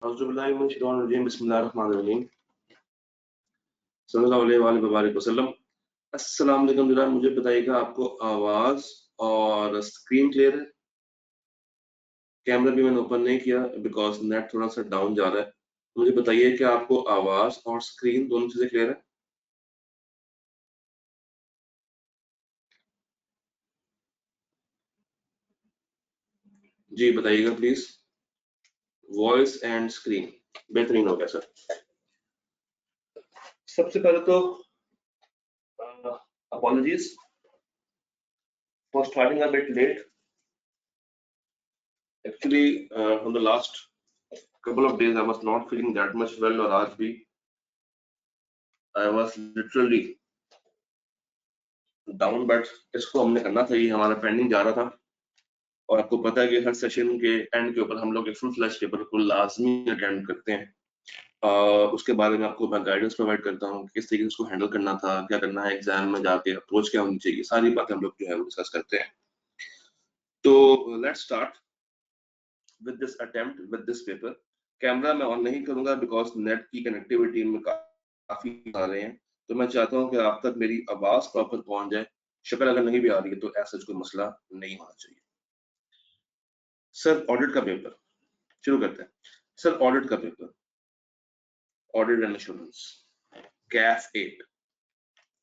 अस्सलाम वालेकुम जनाब, मुझे बताइएगा आपको आवाज और स्क्रीन क्लियर है? कैमरा भी मैंने ओपन नहीं किया बिकॉज नेट थोड़ा सा डाउन जा रहा है। मुझे बताइए कि आपको आवाज और स्क्रीन दोनों चीजें क्लियर है? जी बताइएगा प्लीज। वॉइस एंड स्क्रीन बेहतरीन हो गया सर। सबसे पहले तो apologies for starting a bit late. Actually, from the last couple of days, I was not feeling that much well, और आज भी I was literally down, but इसको हमने करना था, ये हमारा पेंडिंग जा रहा था। और आपको पता है कि हर सेशन के एंड के ऊपर हम लोग एक फुल फ्लैश पेपर को लाजमी अटेंड करते हैं। उसके बारे में आपको मैं गाइडेंस प्रोवाइड करता हूँ कि किस तरीके से उसको हैंडल करना था, क्या करना है एग्जाम में जाके, अप्रोच क्या होनी चाहिए, सारी बातें हम लोग जो है वो डिस्कस करते हैं। तो let's start with this attempt with this paper. Camera मैं ऑन नहीं करूंगा बिकॉज नेट की कनेक्टिविटी में काफी आ रहे हैं, तो मैं चाहता हूँ कि आप तक मेरी आवाज प्रॉपर पहुंच जाए। शक्ल अगर नहीं भी आ रही है तो ऐसा कोई मसला नहीं होना चाहिए। सर ऑडिट का पेपर शुरू करते हैं। सर ऑडिट का paper, audit and assurance, Kaif 8,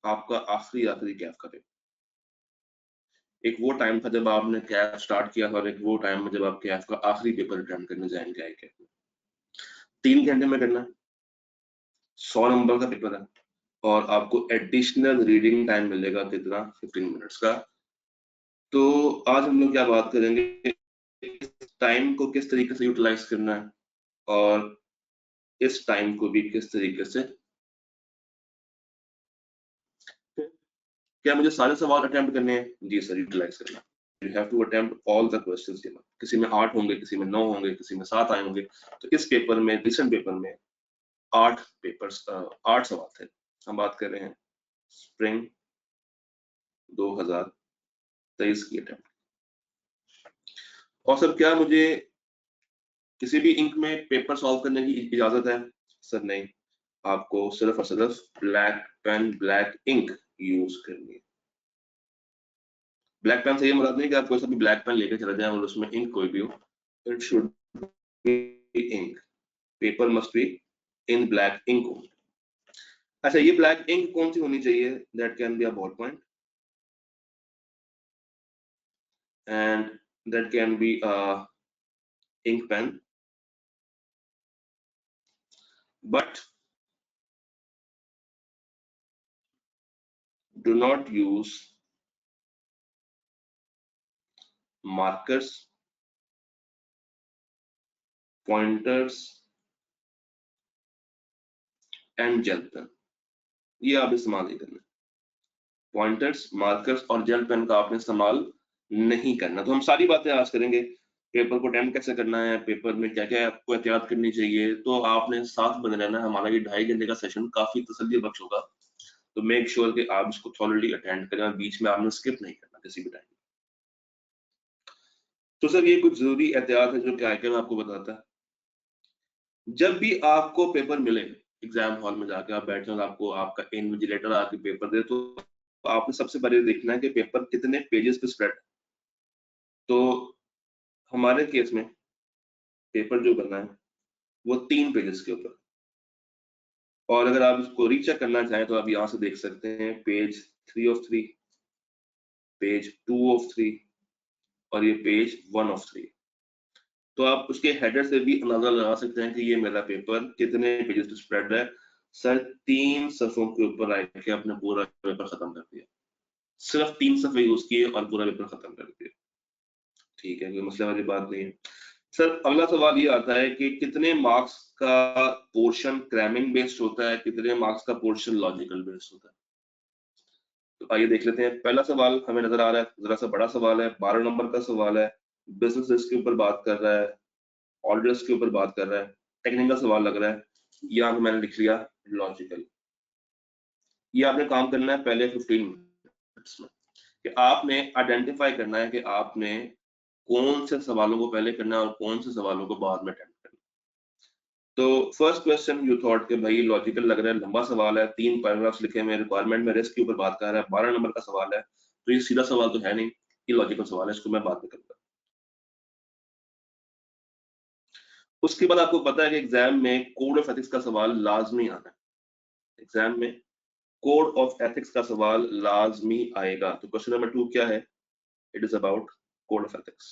आपका आखिरी कैफ का पेपर। एक वो टाइम था जब आपने कैफ स्टार्ट किया था और एक वो टाइम में जब आप कैफ का आखिरी पेपर अटेम्प्ट करने जाएंगे आए कैफ में। 3 घंटे में करना है, 100 नंबर का पेपर है और आपको एडिशनल रीडिंग टाइम मिलेगा कितना, 15 मिनट्स का। तो आज हम लोग क्या बात करेंगे, टाइम को किस तरीके से यूटिलाइज करना है और इस टाइम को भी किस तरीके से, क्या मुझे सारे सवाल अटेम्प्ट करने हैं? जी सर, यूटिलाइज करना। You have to attempt all the questions given. किसी में 8 होंगे, किसी में 9 होंगे, किसी में 7 आए होंगे। तो इस पेपर में, रिसेंट पेपर में 8 पेपर्स, 8 सवाल थे। हम बात कर रहे हैं स्प्रिंग 2023 की अटेम्प्ट। और सर क्या मुझे किसी भी इंक में पेपर सॉल्व करने की इजाजत है? सर नहीं, आपको सिर्फ और सिर्फ black pen, black ink use करनी है। ब्लैक पेन से ये मुराद नहीं कि आप कोई सा भी ब्लैक पेन लेकर चले जाएं और उसमें इंक कोई भी हो। It should be ink, paper must be in black ink. अच्छा, ये ब्लैक इंक कौन सी होनी चाहिए? That can be a ball point and that can be a ink pen, but do not use markers, pointers and gel pen। ये आप इस्तेमाल नहीं करना। पॉइंटर्स, मार्कर्स और जेल पेन का आपने इस्तेमाल नहीं करना। तो हम सारी बातें आज करेंगे। पेपर को अटेम्प्ट कैसे करना है, पेपर में क्या क्या आपको एहतियात करनी चाहिए। तो आपने साथ बने रहना है। हमारा ये 2.5 घंटे का सेशन काफी तसल्ली बख्श होगा, तो मेक श्योर कि आप इसको थॉरली अटेंड करें और बीच में आपने स्किप नहीं करना किसी भी टाइम। तो सर ये कुछ जरूरी एहतियात है जो क्या है, मैं आपको बताता है। जब भी आपको पेपर मिले, एग्जाम हॉल में जाके आप बैठे और आपको आपका इन्विजिलेटर आके पेपर दे, तो आपने सबसे पहले देखना है कि पेपर कितने पेजेस पे स्प्रेड। तो हमारे केस में पेपर जो बना है वो 3 पेजेस के ऊपर, और अगर आप इसको रीचेक करना चाहें तो आप यहाँ से देख सकते हैं पेज 3 ऑफ 3, पेज 2 ऑफ 3 और ये पेज 1 ऑफ 3। तो आप उसके हेडर से भी अंदाजा लगा सकते हैं कि ये मेरा पेपर कितने पेजेस पे स्प्रेड है। सर 3 सफ़ों के ऊपर आके अपने पूरा पेपर खत्म कर दिया, सिर्फ 3 सफ़े यूज किए और पूरा पेपर खत्म कर दिया। ठीक है, कोई मसले वाली बात नहीं है। सर अगला सवाल ये आता है कि कितने मार्क्स का पोर्शन क्रैमिंग बेस्ड होता है, कितने मार्क्स का पोर्शन लॉजिकल बेस्ड होता है। तो आइए देख लेते हैं। पहला सवाल हमें नजर आ रहा है, जरा सा बड़ा सवाल है, 12 नंबर का सवाल है। बिजनेस रिस्क के ऊपर बात कर रहा है, ऑर्डर्स के ऊपर बात कर रहा है, टेक्निकल सवाल लग रहा है। यहाँ पे मैंने लिख लिया लॉजिकल। ये आपने काम करना है पहले 15 मिनट्स में, कि आपने आइडेंटिफाई करना है कि आपने कौन से सवालों को पहले करना है और कौन से सवालों को बाद में अटेम्प्ट करना है। तो फर्स्ट क्वेश्चन यू थॉट के भाई लॉजिकल लग रहा है, लंबा सवाल है, 3 पैराग्राफ्स लिखे हुए, रिक्वायरमेंट में रिस्क के ऊपर बात कर रहा है, 12 नंबर का सवाल है, तो ये सीधा सवाल तो है नहीं, ये लॉजिकल सवाल है, इसको मैं बात नहीं करूंगा। उसके बाद आपको पता है कि एग्जाम में कोड ऑफ एथिक्स का सवाल लाजमी आना है, एग्जाम में कोड ऑफ एथिक्स का सवाल लाजमी आएगा। तो क्वेश्चन नंबर 2 क्या है? It is about code of ethics.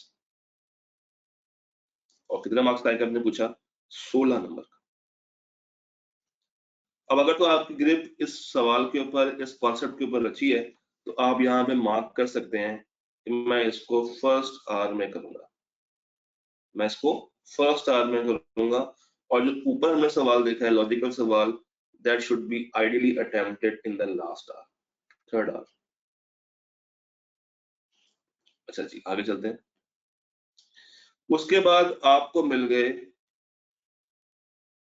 और कितना मार्क्स का आएगा आपने पूछा? 16 नंबर का। अब अगर तो आपकी ग्रिप इस सवाल के ऊपर, इस कॉन्सेप्ट के ऊपर अच्छी है, तो आप यहाँ पे मार्क कर सकते हैं कि मैं इसको फर्स्ट आवर में करूंगा, मैं इसको फर्स्ट आवर में करूंगा। और जो ऊपर हमने सवाल देखा है लॉजिकल सवाल, that should be ideally attempted in the last hour, third hour. अच्छा जी, आगे चलते हैं। उसके बाद आपको मिल गए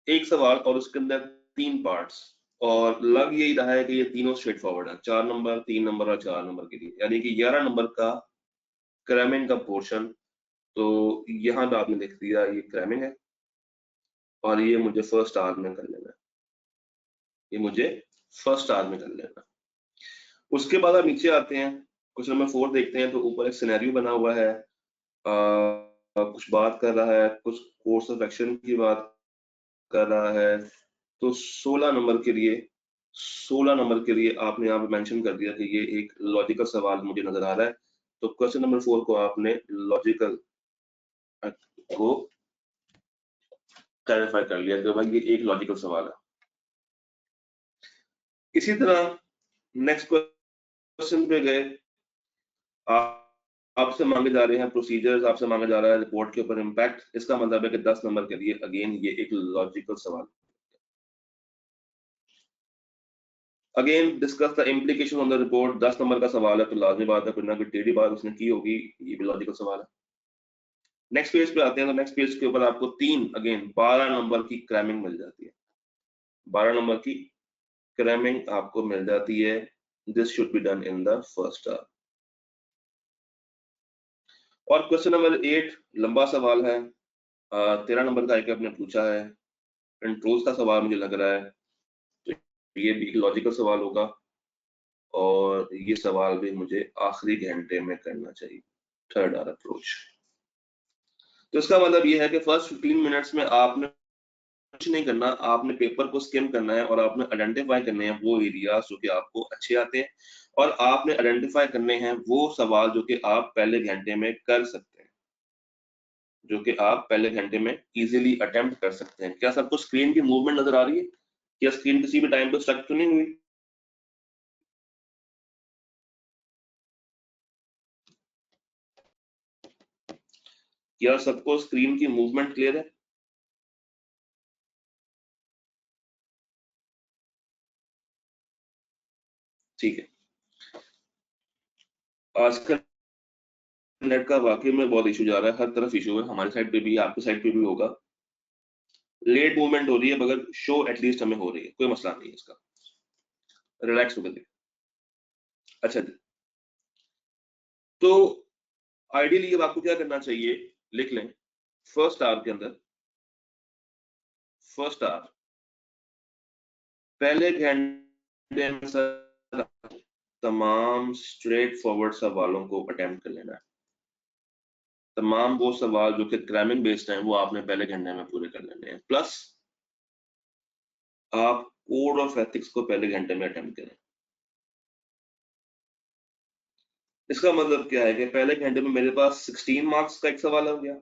एक सवाल और उसके अंदर 3 पार्ट्स, और लग यही रहा है कि ये तीनों स्ट्रेट फॉरवर्ड है, 4 नंबर, 3 नंबर और 4 नंबर के लिए, यानी कि 11 नंबर का क्रैमिंग का पोर्शन। तो यहाँ पे आपने देख दिया ये क्रैमिंग है, और ये मुझे फर्स्ट आवर में कर लेना है, ये मुझे फर्स्ट आवर में कर लेना है। उसके बाद आप नीचे आते हैं, क्वेश्चन नंबर 4 देखते हैं। तो ऊपर एक सिनेरियो बना हुआ है, कुछ बात कर रहा है, कुछ कोर्स ऑफ एक्शन की बात कर रहा है। तो 16 नंबर के लिए आपने यहाँ पे मेंशन कर दिया कि ये एक लॉजिकल सवाल मुझे नजर आ रहा है। तो क्वेश्चन नंबर 4 को आपने लॉजिकल को क्लैरिफाई कर लिया कि भाई ये एक लॉजिकल सवाल है। इसी तरह नेक्स्ट क्वेश्चन पे गए, आपसे मांगे जा रहे हैं प्रोसीजर्स, आपसे मांगा जा रहा है रिपोर्ट के ऊपर इम्पैक्ट। इसका मतलब है कि 10 नंबर के लिए अगेन ये एक लॉजिकल सवाल। Again discuss the implication on the report, 10 number का सवाल है तो लाजमी बात है, कोई ना कोई टेढ़ी बात उसने की होगी, ये भी लॉजिकल सवाल है। नेक्स्ट पेज पे आते हैं, तो नेक्स्ट पेज के ऊपर आपको 3 अगेन 12 नंबर की क्रैमिंग मिल जाती है, 12 नंबर की क्रैमिंग आपको मिल जाती है। This should be done in the first hour. और क्वेश्चन नंबर 8 लंबा सवाल है, 13 नंबर का एक आपने पूछा है, कंट्रोल्स का सवाल मुझे लग रहा है, तो ये भी लॉजिकल सवाल होगा, और ये सवाल भी मुझे आखिरी घंटे में करना चाहिए, थर्ड आवर अप्रोच। तो इसका मतलब ये है कि फर्स्ट 15 मिनट्स में आपने कुछ नहीं करना, आपने पेपर को स्किम करना है और आपने आइडेंटिफाई करने हैं वो एरियाज जो कि आपको अच्छे आते हैं, और आपने आइडेंटिफाई करने हैं वो सवाल जो कि आप पहले घंटे में कर सकते हैं, जो कि आप पहले घंटे में इजीली अटेम्प्ट कर सकते हैं। क्या सबको स्क्रीन की मूवमेंट नजर आ रही है? क्या स्क्रीन किसी भी टाइम पे स्टक तो नहीं हुई? क्या सबको स्क्रीन की मूवमेंट क्लियर है? ठीक है। आजकल नेट का वाकई में बहुत इशू जा रहा है, हर तरफ इशू है, हमारी साइड पे भी, आपकी साइड पे भी होगा। लेट मूवमेंट हो रही है मगर शो एटलीस्ट हमें हो रही है, कोई मसला नहीं है इसका, रिलैक्स होकर देखिए। अच्छा जी, तो आइडियली अब आपको क्या करना चाहिए, लिख लें। फर्स्ट आवर के अंदर, फर्स्ट आवर पहले घंटे में सर तमाम स्ट्रेट फॉरवर्ड सवालों को अटेम्प्ट कर लेना है। तमाम वो सवाल जो कि क्रैमिंग बेस्ड हैं वो आपने पहले घंटे में पूरे कर लेने हैं, प्लस आप कोड ऑफ एथिक्स को पहले घंटे में अटेम्प्ट करें। इसका मतलब क्या है कि पहले घंटे में मेरे पास 16 मार्क्स का एक सवाल हो गया,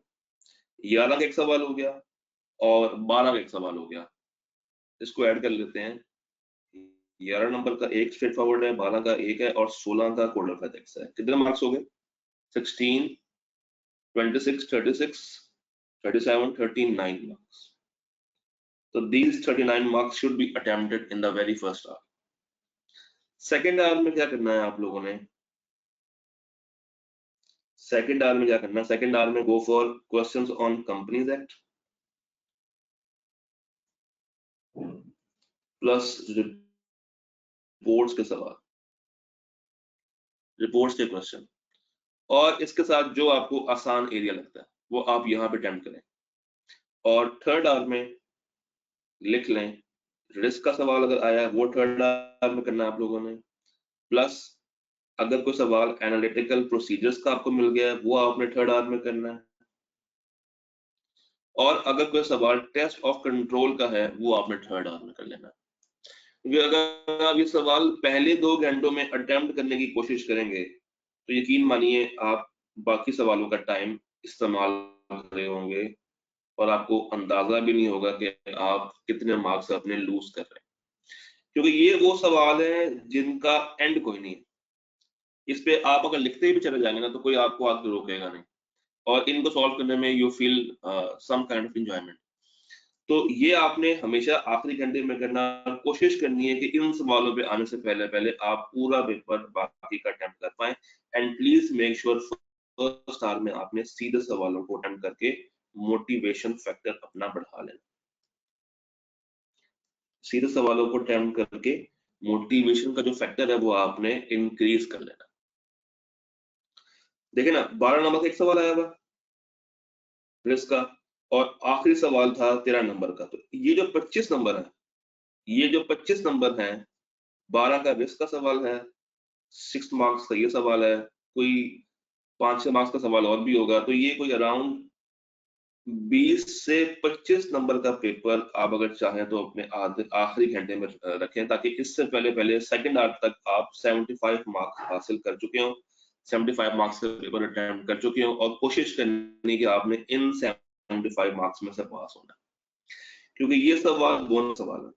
11 का एक सवाल हो गया, और 12 का एक सवाल हो गया। इसको ऐड कर लेते हैं, 11 नंबर का एक स्ट्रेट फॉरवर्ड है, 12 का एक है, और 16 का कोड ऑफ एथिक्स है। कितने मार्क्स हो गए? 16, 26, 36, 37, 39 marks. So these 39 marks should be attempted in the very first hour. Second hour में क्या करना है आप लोगों ने? सेकेंड आवर में क्या करना है? सेकेंड आवर में go for questions on companies act plus reports के सवाल, रिपोर्ट्स के क्वेश्चन, और इसके साथ जो आपको आसान एरिया लगता है वो आप यहाँ पे अटेम्प्ट करें। और थर्ड आवर में लिख लें। रिस्क का सवाल अगर आया वो थर्ड आवर में करना है आप लोगों ने, प्लस अगर कोई सवाल एनालिटिकल प्रोसीजर्स का आपको मिल गया है वो आपने थर्ड आवर में करना है, और अगर कोई सवाल टेस्ट ऑफ कंट्रोल का है वो आपने थर्ड आवर में कर लेना है। क्योंकि अगर आप ये सवाल पहले 2 घंटों में अटेम्प्ट करने की कोशिश करेंगे तो यकीन मानिए आप बाकी सवालों का टाइम इस्तेमाल कर रहे होंगे और आपको अंदाजा भी नहीं होगा कि आप कितने मार्क्स अपने लूज कर रहे हैं, क्योंकि ये वो सवाल है जिनका एंड कोई नहीं है। इस पे आप अगर लिखते ही भी चले जाएंगे ना तो कोई आपको आगे रोकेगा नहीं, और इनको सॉल्व करने में you feel some kind of enjoyment. तो ये आपने हमेशा आखिरी घंटे में करना, कोशिश करनी है कि इन सवालों पे आने से पहले पहले आप पूरा पेपर बाकी का अटेम्प्ट कर पाएं, and please make sure first hour में आपने सीधे सवालों को अटेम्प्ट करके मोटिवेशन फैक्टर अपना बढ़ा लेना। सीधे सवालों को अटेम्प्ट करके मोटिवेशन का जो फैक्टर है वो आपने इंक्रीज कर लेना। देखिए ना 12 नंबर का एक सवाल आया हुआ रिस्क का, और आखिरी सवाल था 13 नंबर का। तो ये जो 25 नंबर है, ये जो 25 नंबर है, 12 का रिस्क का सवाल है, 6 मार्क्स का ये सवाल है, कोई 5-6 मार्क्स का सवाल और भी होगा, तो ये कोई अराउंड 20 से 25 नंबर का पेपर आप अगर चाहें तो अपने आखिरी घंटे में रखें, ताकि इससे पहले पहले सेकंड आवर तक आप 75 मार्क्स हासिल कर चुके हो, 75 मार्क्स का पेपर अटेम्प्ट कर चुके हो, और कोशिश करनी कि आपने इन 75 मार्क्स में से पास होना, क्योंकि ये सवाल बोनस सवाल है।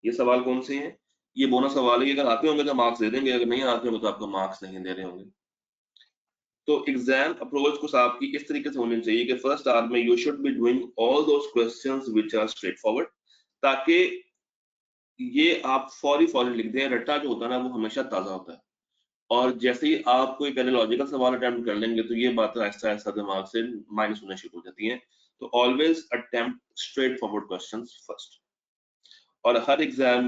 ये सवाल कौन से हैं? ये बोनस सवाल है, अगर आते होंगे तो मार्क्स दे देंगे, अगर नहीं आते होंगे तो आपको मार्क्स नहीं दे रहे होंगे। तो एग्जाम अप्रोच कुछ आपकी इस तरीके से होनी चाहिए कि फर्स्ट आवर में you should be doing all those questions which are straightforward, ताकि ये आप फौरी फौरी लिख दें। रट्टा जो होता है ना वो हमेशा ताजा होता है, और जैसे ही आप कोई पहले लॉजिकल सवाल अटेम्प्ट कर लेंगे तो ये बातें आहिस्ता आहिस्ता दिमाग से माइनस होना शुरू हो जाती हैं। तो always attempt straight forward questions first. और हर एग्जाम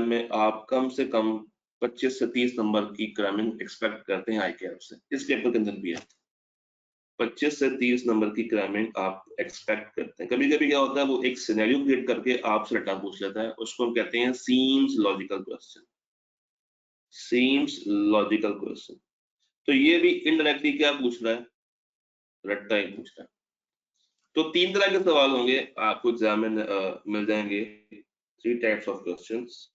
में आप कम से कम 25 से 30 नंबर की क्रैमिंग एक्सपेक्ट करते हैं IKF से। इस पेपर के अंदर भी है 25 से 30 नंबर की क्रैमिंग आप एक्सपेक्ट करते हैं। कभी कभी क्या होता है वो एक सिनेरियो क्रिएट करके आपसे रट्टा पूछ लेता है, उसको हम कहते हैं seems logical question. Seems logical question, तो ये भी इनडायरेक्टली क्या पूछ रहा है, रट्टा ही पूछ रहा है। तो 3 तरह के सवाल होंगे आपको एग्जाम में मिल जाएंगे, 3 types of questions.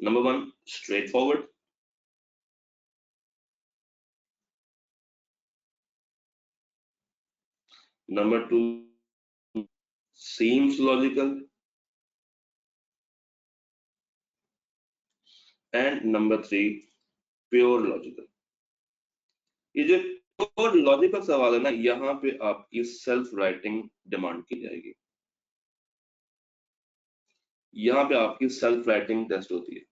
Number 1, straightforward. Number 2, seems logical. And number 3, pure logical. ये जो प्योर लॉजिकल सवाल है ना, यहाँ पे आपकी सेल्फ राइटिंग डिमांड की जाएगी। यहाँ पे आपकी सेल्फ राइटिंग टेस्ट होती है,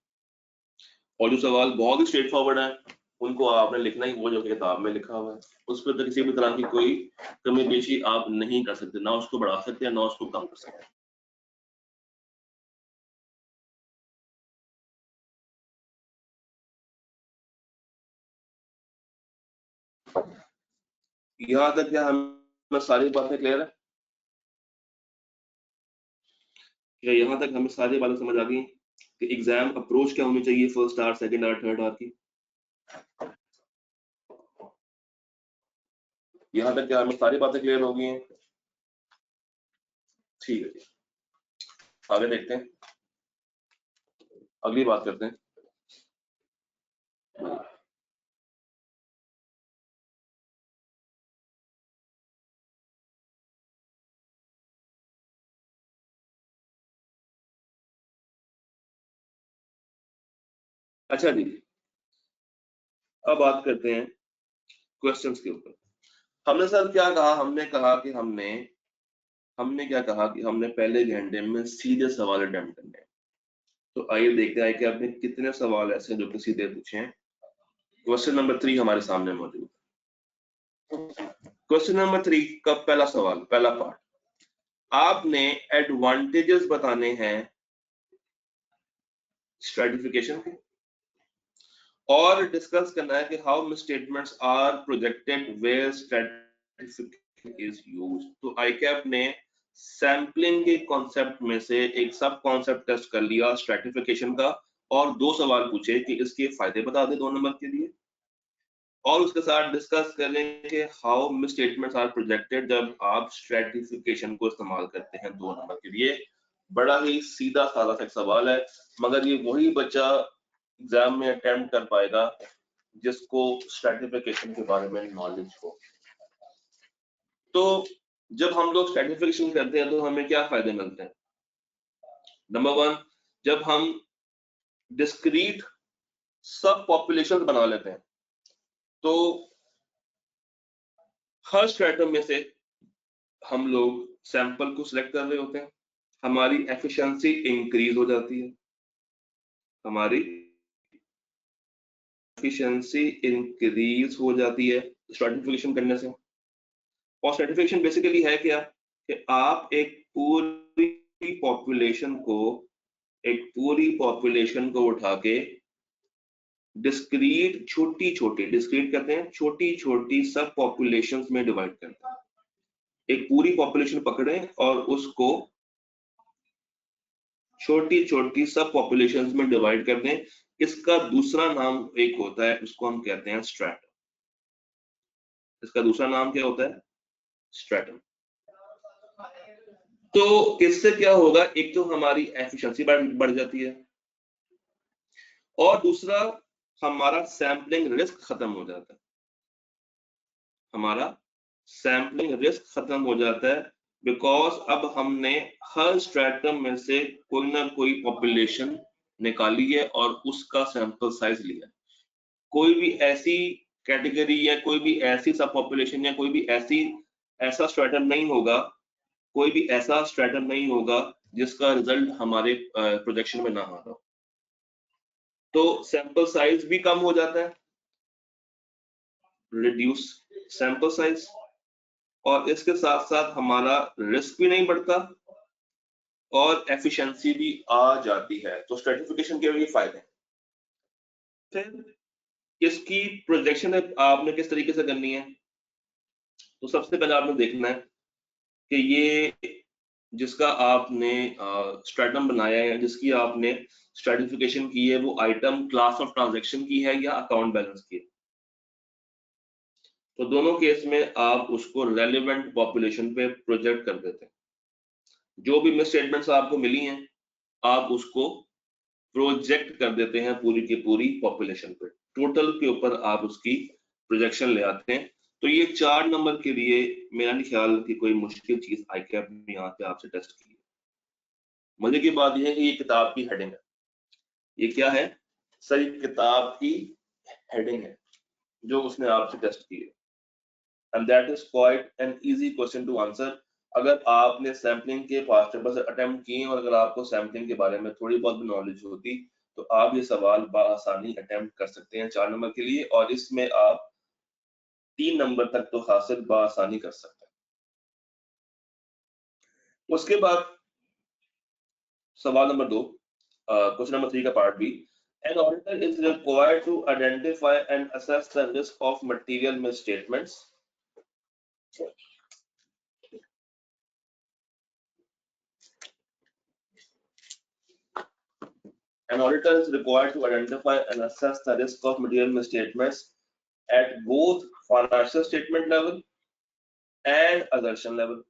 और जो सवाल बहुत ही स्ट्रेट फॉरवर्ड है उनको आपने लिखना ही वो जो किताब में लिखा हुआ है। उस पर तो किसी भी तरह की कोई कमी पेशी आप नहीं कर सकते, ना उसको बढ़ा सकते हैं ना उसको कम कर सकते हैं। यहाँ तक क्या हमें सारी बातें क्लियर है? क्या यहाँ तक हमें सारी बातें समझ आ गई कि एग्जाम अप्रोच क्या होनी चाहिए first hour, second hour, third hour की? यहाँ तक क्या हमें सारी बातें क्लियर हो गई हैं? ठीक है जी, आगे देखते हैं, अगली बात करते हैं। अच्छा जी, अब बात करते हैं क्वेश्चंस के ऊपर। हमने सर क्या कहा, हमने कहा कि हमने क्या कहा कि हमने पहले घंटे में सीधे सवाल अटेम्प्ट करने हैं। तो आइए देखते हैं कि आपने कितने सवाल ऐसे जो कि सीधे पूछे हैं। क्वेश्चन नंबर 3 हमारे सामने मौजूद है। क्वेश्चन नंबर 3 का पहला सवाल, पहला पार्ट, आपने एडवांटेजेस बताने हैं स्ट्रेटिफिकेशन के, और डिस्कस करना है कि how misstatements are projected where stratification is used. तो आईकैप ने सैम्पलिंग के कॉन्सेप्ट में से एक सब कॉन्सेप्ट टेस्ट कर लिया स्ट्रैटिफिकेशन का, और 2 सवाल पूछे कि इसके फायदे बता दे 2 नंबर के लिए, और उसके साथ डिस्कस करें कि हाउ मिसस्टेटमेंट्स आर प्रोजेक्टेड जब आप स्ट्रैटिफिकेशन को इस्तेमाल करते हैं 2 नंबर के लिए। बड़ा ही सीधा साधा सा सवाल है, मगर ये वही बच्चा एग्जाम में अटेम्प्ट कर पाएगा जिसको स्ट्रैटिफिकेशन के बारे में नॉलेज हो। तो जब हम लोग स्ट्रैटिफिकेशन करते हैं तो हमें क्या फायदे मिलते हैं? नंबर 1, जब हम डिस्क्रीट सब पॉपुलेशन बना लेते हैं तो हर स्ट्रैटम में से हम लोग सैंपल को सिलेक्ट कर रहे होते हैं, हमारी एफिशिएंसी इंक्रीज हो जाती है, हमारी एफिशिएंसी इंक्रीज हो जाती है स्ट्रैटिफिकेशन करने से। और स्ट्रैटिफिकेशन बेसिकली है क्या कि आप एक पूरी पॉपुलेशन को उठा के डिस्क्रीट छोटी-छोटी, डिस्क्रीट कहते हैं छोटी-छोटी सब पॉपुलेशंस में डिवाइड करते हैं। एक पूरी पॉपुलेशन पकड़ें और उसको छोटी-छोटी सब पॉपुलेशंस में डिवाइड कर दें। इसका दूसरा नाम एक होता है, उसको हम कहते हैं स्ट्रैटम। इसका दूसरा नाम क्या होता है? स्ट्रैटम। तो इससे क्या होगा, एक तो हमारी एफिशिएंसी बढ़ जाती है, और दूसरा हमारा सैंपलिंग रिस्क खत्म हो जाता है। हमारा सैंपलिंग रिस्क खत्म हो जाता है बिकॉज अब हमने हर स्ट्रैटम में से कोई ना कोई पॉपुलेशन निकाली है और उसका सैंपल साइज लिया। कोई भी ऐसी कैटेगरी या कोई भी ऐसी सब पॉपुलेशन या कोई भी ऐसा स्ट्रैटम नहीं होगा, कोई भी ऐसा स्ट्रैटम नहीं होगा जिसका रिजल्ट हमारे प्रोजेक्शन में ना आ रहा हो। तो सैंपल साइज भी कम हो जाता है, रिड्यूस सैंपल साइज, और इसके साथ साथ हमारा रिस्क भी नहीं बढ़ता और एफिशिएंसी भी आ जाती है। तो स्ट्रैटिफिकेशन के ये फायदे हैं। फिर इसकी प्रोजेक्शन आपने किस तरीके से करनी है? तो सबसे पहले आपने देखना है कि ये जिसका आपने स्ट्रैटम बनाया है, जिसकी आपने स्ट्रैटिफिकेशन की है, वो आइटम क्लास ऑफ ट्रांजैक्शन की है या अकाउंट बैलेंस की है। तो दोनों केस में आप उसको रेलेवेंट पॉपुलेशन पे प्रोजेक्ट कर देते हैं। जो भी मिस स्टेटमेंट्स आपको मिली हैं, आप उसको प्रोजेक्ट कर देते हैं पूरी की पूरी पॉपुलेशन पे, टोटल के ऊपर आप उसकी प्रोजेक्शन ले आते हैं। तो ये 4 नंबर के लिए मेरा नहीं ख्याल कि कोई मुश्किल चीज आईकैप ने यहाँ पे आपसे टेस्ट की है। मजे की बात यह है कि ये किताब की हेडिंग है। ये क्या है सर? ये किताब की हेडिंग है जो उसने आपसे टेस्ट की है, and that is quite an easy question to answer. अगर आपने सैम्पलिंग के पास्ट पेपर से अटेम्प्ट किए और अगर आपको सैम्पलिंग के बारे में थोड़ी बहुत भी नॉलेज होती तो आप ये सवाल बआसानी अटेम्प्ट कर सकते हैं 4 नंबर के लिए, और इसमें आप 3 नंबर तक तो हासिल बआसानी कर सकते हैं। उसके बाद सवाल नंबर 2, क्वेश्चन नंबर 3 का part B. An auditor is required to identify and assess the risk of material misstatements. An auditor is required to identify and assess the risk of material misstatements at both financial statement level and assertion level.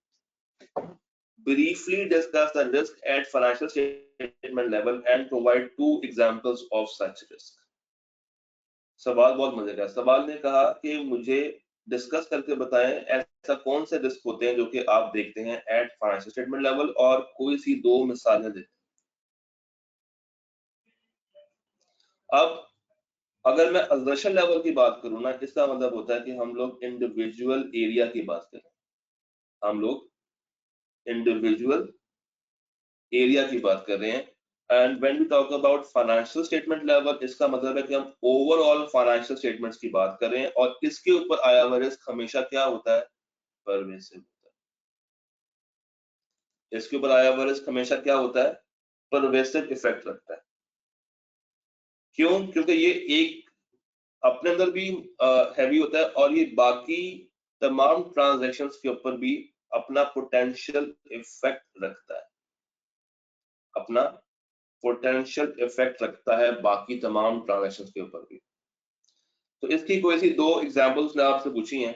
Briefly discuss the risk at financial statement level and provide 2 examples of such risk. सवाल बहुत मजेदार। सवाल ने कहा कि मुझे discuss करके बताएं ऐसा कौन से रिस्क होते हैं जो कि आप देखते हैं एट फाइनेंशियल स्टेटमेंट लेवल, और कोई सी 2 मिसालें दें। अब अगर मैं असर्शन लेवल की बात करूं ना, इसका मतलब होता है कि हम लोग इंडिविजुअल एरिया की बात करें, हम लोग इंडिविजुअल एरिया की बात कर रहे हैं। And when we talk about financial statement level, इसका मतलब है कि हम ओवरऑल फाइनेंशियल स्टेटमेंट्स की बात कर रहे हैं, और इसके ऊपर आया हुआ रिस्क हमेशा क्या होता है? परवेसिव होता है। इसके ऊपर आया हुआ रिस्क हमेशा क्या होता है? परवेसिव इफेक्ट रखता है। क्यों? क्योंकि ये एक अपने अंदर भी हैवी होता है और ये बाकी तमाम ट्रांजैक्शंस के ऊपर भी अपना पोटेंशियल इफेक्ट रखता है, अपना पोटेंशियल इफेक्ट रखता है बाकी तमाम ट्रांजैक्शंस के ऊपर भी। तो इसकी कोई सी दो एग्जांपल्स मैं आपसे पूछी हैं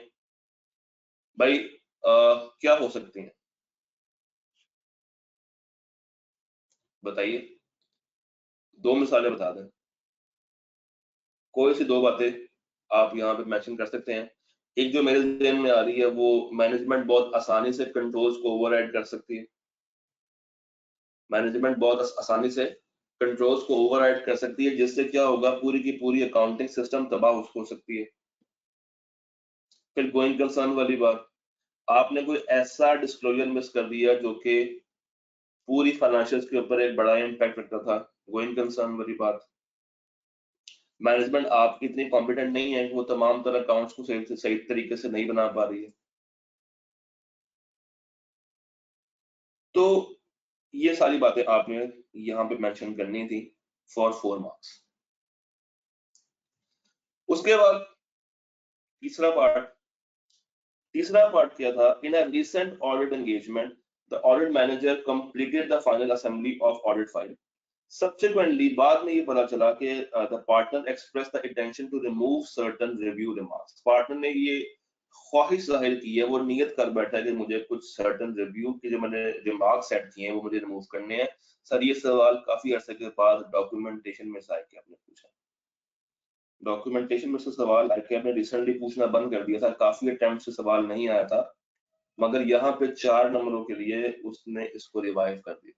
भाई, क्या हो सकती हैं बताइए, दो मिसालें बता दें, कोई सी दो बातें आप यहाँ पे मेंशन कर सकते हैं। एक जो मेरे ज़हन में आ रही है वो मैनेजमेंट बहुत आसानी से कंट्रोल्स को ओवरराइड कर सकती है, मैनेजमेंट बहुत आसानी से कंट्रोल्स को ओवरराइड कर सकती है, जिससे क्या होगा पूरी की पूरी अकाउंटिंग सिस्टम तबाह हो सकती है। फिर गोइंग कंसर्न वाली बात, आपने कोई ऐसा डिस्क्लोजर मिस कर दिया जो कि पूरी फाइनेंशियल्स के ऊपर एक बड़ा इम्पैक्ट रखता था, गोइंग कंसर्न वाली बात। मैनेजमेंट आपकी इतनी कॉम्पिटेंट नहीं है कि वो तमाम तरह अकाउंट्स को सही तरीके से नहीं बना पा रही है। तो ये सारी बातें आपने यहाँ पे मेंशन करनी थी फॉर 4 मार्क्स। उसके बाद तीसरा पार्ट क्या था? In a recent audit engagement the audit manager completed the final assembly of audit file. Subsequently, बाद में ये पता चला कि the partner expressed the intention to remove certain review remarks. Partner ने ये ख्वाहिश जाहिर की है, वो नियत कर बैठा है कि मुझे कुछ सर्टन रिव्यू के जो मैंने रिमार्क सेट किए हैं वो मुझे रिमूव करने हैं। सर ये सवाल काफी अरसे के बाद डॉक्यूमेंटेशन में से आके आपने पूछा, डॉक्यूमेंटेशन में से सवाल आके आपने रिसेंटली पूछना बंद कर दिया था, काफी अटेम्प्ट से सवाल नहीं आया था, मगर यहाँ पे 4 नंबरों के लिए उसने इसको रिवाइव कर दिया।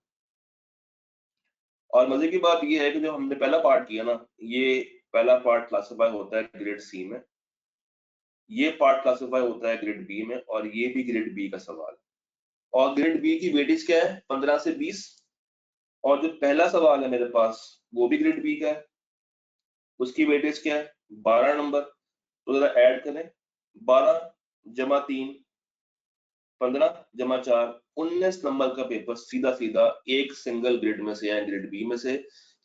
और मजे की बात ये है कि जो हमने पहला पार्ट किया ना, ये पहला पार्ट क्लासिफाई होता है ग्रेड सी में, ये पार्ट क्लासिफाई होता है ग्रेड बी में, और ये भी ग्रेड बी का सवाल। और ग्रेड बी की वेटेज क्या है? 15 से 20। और जो पहला सवाल है मेरे पास वो भी ग्रेड बी का है, उसकी वेटेज क्या है? 12 नंबर। तो जरा ऐड करें, 12 जमा 3 15 जमा 4 19 नंबर का पेपर सीधा सीधा एक सिंगल ग्रेड में से है, ग्रेड बी में से,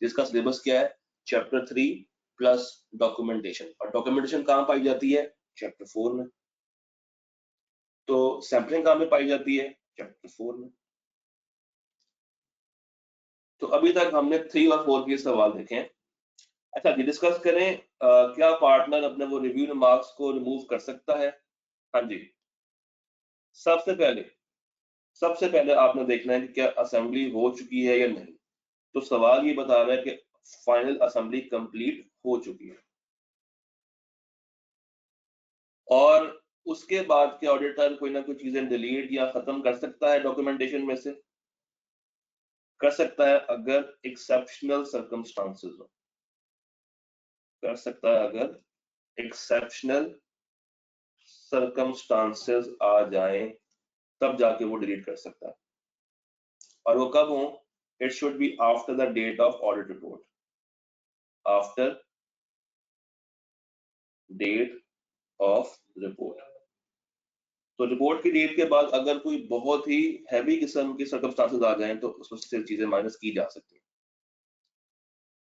जिसका सिलेबस क्या है? Chapter 3 plus documentation. और डॉक्यूमेंटेशन कहाँ पाई जाती है? चैप्टर 4 में। तो सैंपलिंग कहाँ में पाई जाती है? चैप्टर 4 में। तो अभी तक हमने 3 और 4 के सवाल देखे हैं। अच्छा जी, डिस्कस करें क्या पार्टनर अपने वो रिव्यू मार्क्स को रिमूव कर सकता है? हाँ जी। सबसे पहले आपने देखना है कि क्या असेंबली हो चुकी है या नहीं। तो सवाल ये बता रहा है कि फाइनल असेंबली कंप्लीट हो चुकी है, और उसके बाद के ऑडिटर कोई ना कोई चीजें डिलीट या खत्म कर सकता है डॉक्यूमेंटेशन में से, कर सकता है अगर एक्सेप्शनल सर्कमस्टांसेस हो, कर सकता है अगर एक्सेप्शनल सर्कमस्टांसेस आ जाएं तब जाके वो डिलीट कर सकता है। और वो कब हो? It should be after the date of audit report, after date of report. तो रिपोर्ट की डेट के बाद अगर कोई बहुत ही हैवी किस्म की सर्कमस्टांसेस आ जाएं तो उसमें से चीजें माइनस की जा सकती हैं।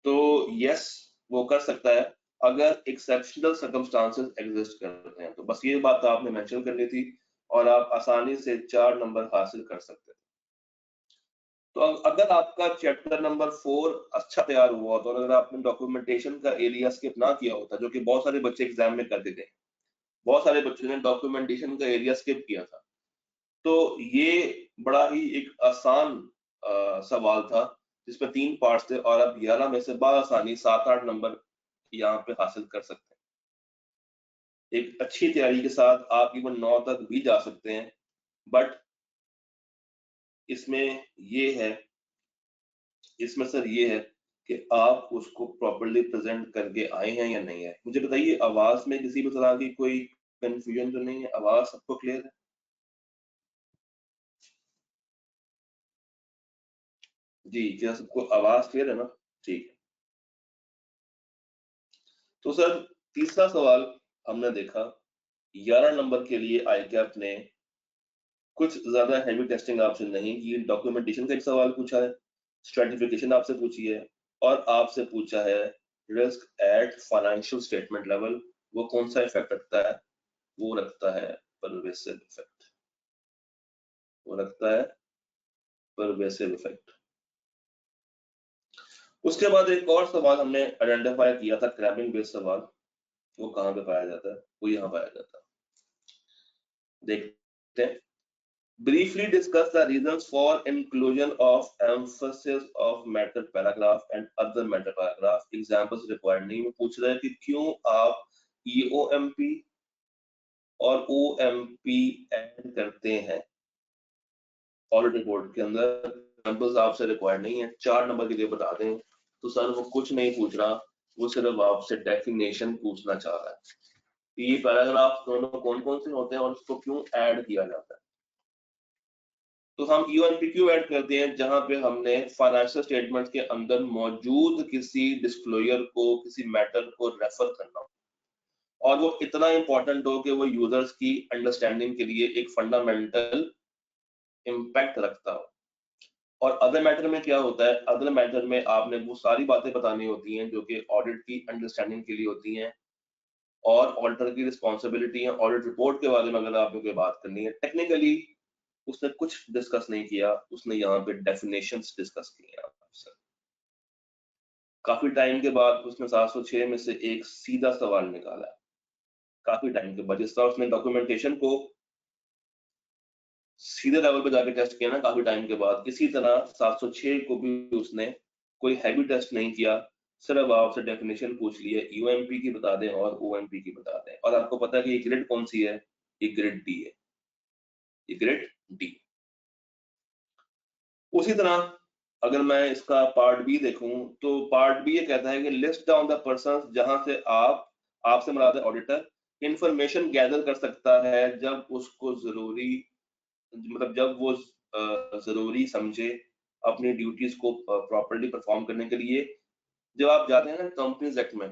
तो यस, वो कर सकता है अगर एक्सेप्शनल सर्कमस्टांसेस एग्जिस्ट करते हैं। तो बस ये बात आपने मेंशन करनी थी और आप आसानी से 4 नंबर हासिल कर सकते हैं। तो अगर आपका चैप्टर नंबर 4 अच्छा तैयार हुआ होता, और अगर आपने डॉक्यूमेंटेशन का एरिया स्किप ना किया होता, जो कि बहुत सारे बच्चे एग्जाम में करते थे, बहुत सारे बच्चों ने डॉक्यूमेंटेशन का एरिया स्किप किया था, तो ये बड़ा ही एक आसान सवाल था जिसमें 3 पार्ट्स थे, और आप 11 में से बआसानी 7-8 नंबर यहाँ पे हासिल कर सकते हैं। एक अच्छी तैयारी के साथ आप इवन 9 तक भी जा सकते हैं, बट इसमें ये है, इसमें सर ये है कि आप उसको प्रॉपर्ली प्रेजेंट करके आए हैं या नहीं है। मुझे बताइए, आवाज में किसी भी तरह की कोई कंफ्यूजन तो नहीं है? आवाज सबको क्लियर है? जी, क्या सबको आवाज क्लियर है ना? ठीक है। तो सर तीसरा सवाल हमने देखा, 11 नंबर के लिए ICAP ने कुछ ज्यादा हैवी टेस्टिंग आपसे नहीं की, डॉक्यूमेंटेशन का एक सवाल पूछा है, स्ट्रेटिफिकेशन आपसे पूछी है, और आपसे पूछा है risk at financial statement level, वो कौन सा इफेक्ट रखता है? वो रखता है परवेसिव इफेक्ट, वो रखता है परवेसिव इफेक्ट। उसके बाद एक और सवाल हमने आइडेंटिफाई किया था, क्रैबिंग बेस्ड सवाल, वो कहाँ पे पाया जाता है? वो यहाँ पाया जाता है। देखते हैं। Briefly discuss the reasons for inclusion of emphasis of matter paragraph and other matter paragraph. Examples required नहीं, वो पूछ रहा है कि क्यों आप EOMP और OMP ऐड करते हैं ऑडिट रिपोर्ट के अंदर। एग्जाम्पल्स आपसे रिक्वायर्ड नहीं है, 4 नंबर के लिए बता दें। तो सर वो कुछ नहीं पूछ रहा, वो सिर्फ आपसे डेफिनेशन पूछना चाह रहा है कि ये पैराग्राफ दोनों कौन कौन से होते हैं और उसको क्यों ऐड किया जाता है। तो हम EOMP क्यों ऐड करते हैं? जहां पे हमने फाइनेंशियल स्टेटमेंट के अंदर मौजूद किसी डिस्क्लोजर को, किसी मैटर को रेफर करना हो और वो इतना इंपॉर्टेंट हो कि वो यूजर्स की अंडरस्टैंडिंग के लिए एक फंडामेंटल इम्पैक्ट रखता हो। और अदर मैटर में क्या होता है? अदर मैटर में आपने वो सारी बातें बतानी होती हैं जो कि ऑडिट की अंडरस्टैंडिंग के लिए होती हैं और ऑडिटर की रिस्पॉन्सिबिलिटी है। ऑडिट रिपोर्ट के बारे में अगर आपको कोई बात करनी है, टेक्निकली उसने कुछ डिस्कस नहीं किया, उसने यहाँ पे डेफिनेशंस डिस्कस किए आपसे। काफी टाइम के बाद उसने 706 में से एक सीधा सवाल निकाला, काफी टाइम के बाद। जिस तरह उसने डॉक्यूमेंटेशन को सीधे लेवल पे जाके टेस्ट किया ना काफी टाइम के बाद, इसी तरह 706 को भी उसने कोई हैवी टेस्ट नहीं किया, सिर्फ आपसे डेफिनेशन पूछ ली है, यूएमपी की बता दें और ओएमपी की बता दें। और आपको पता है कि ये ग्रेड कौन सी है? ये ग्रेड डी है, ये ग्रेड डी। उसी तरह अगर मैं इसका पार्ट बी देखूं तो पार्ट बी ये कहता है कि लिस्ट डाउन द पर्सन जहां से आपसे मुराद है ऑडिटर इंफॉर्मेशन गैदर कर सकता है जब उसको जरूरी, मतलब जब वो जरूरी समझे अपनी ड्यूटीज को प्रॉपर्ली परफॉर्म करने के लिए। जब आप जाते हैं ना कंपनीज एक्ट में,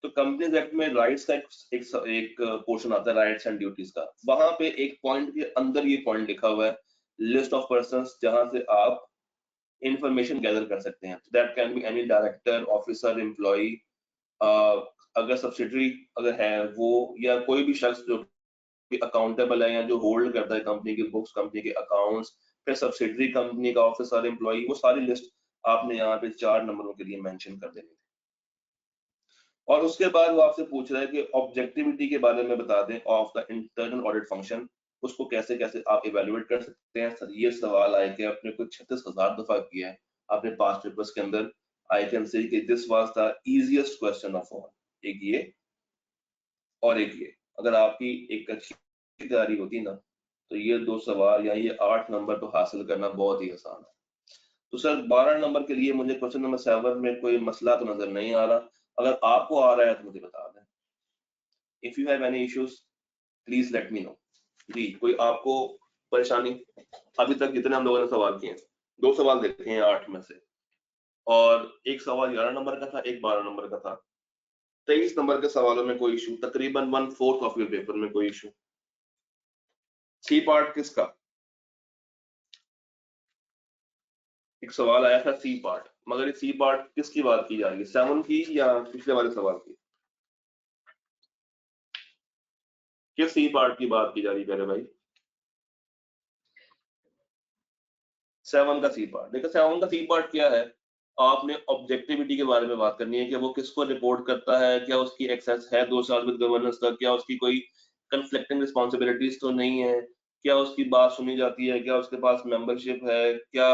तो कंपनीज एक्ट में राइट्स का एक पोर्शन आता है, राइट्स एंड ड्यूटीज का। वहां पे एक पॉइंट के अंदर ये पॉइंट लिखा हुआ है, लिस्ट ऑफ पर्संस जहां से आप इंफॉर्मेशन गैदर कर सकते हैं। That can be any director, officer, employee, अगर सब्सिडरी अगर है वो, या कोई भी शख्स जो अकाउंटेबल है या जो होल्ड करता है कंपनी की बुक्स, कंपनी के अकाउंट्स, फिर सब्सिडरी कंपनी का ऑफिसर, एम्प्लॉय, वो सारी लिस्ट आपने यहाँ पे 4 नंबरों के लिए मेंशन कर देनी है। और उसके बाद वो आपसे पूछ रहा है कि ऑब्जेक्टिविटी के बारे में बता दें of the internal audit function, उसको कैसे कैसे आप इवेल्युएट कर सकते हैं। सर ये सवाल आए कि आपने कुछ 36,000 दफा किया है आपने पास्ट पेपर्स के अंदर। आई कैन से कि this was the easiest question of all. एक ये और एक ये, अगर आपकी एक अच्छी तैयारी होती ना तो ये 2 सवाल या ये 8 नंबर तो हासिल करना बहुत ही आसान है। तो सर 12 नंबर के लिए मुझे क्वेश्चन नंबर 7 में कोई मसला तो नजर नहीं आ रहा। अगर आपको आ रहा है तो मुझे बता दें। If you have any issues please let me know. जी, कोई आपको परेशानी? अभी तक जितने हम लोगों ने सवाल किए, 2 सवाल देखे हैं 8 में से, और एक सवाल 11 नंबर का था, एक 12 नंबर का था। 23 नंबर के सवालों में कोई इशू, तकरीबन 1/4 ऑफ योर पेपर में कोई इशू। सी पार्ट किसका? एक सवाल आया था सी पार्ट, मगर ये सी पार्ट किसकी बात की जा रही है, 7 की या पिछले वाले सवाल की? किस सी पार्ट की बात की जा रही है मेरे भाई? 7 का सी पार्ट। देखो 7 का सी पार्ट क्या है? आपने ऑब्जेक्टिविटी के बारे में बात करनी है कि वो किसको रिपोर्ट करता है, क्या उसकी एक्सेस है 2 साल विद गवर्नेंस तक, क्या उसकी कोई कंफ्लिक्टिंग रिस्पॉन्सिबिलिटीज तो नहीं है, क्या उसकी बात सुनी जाती है, क्या उसके पास मेंबरशिप है, क्या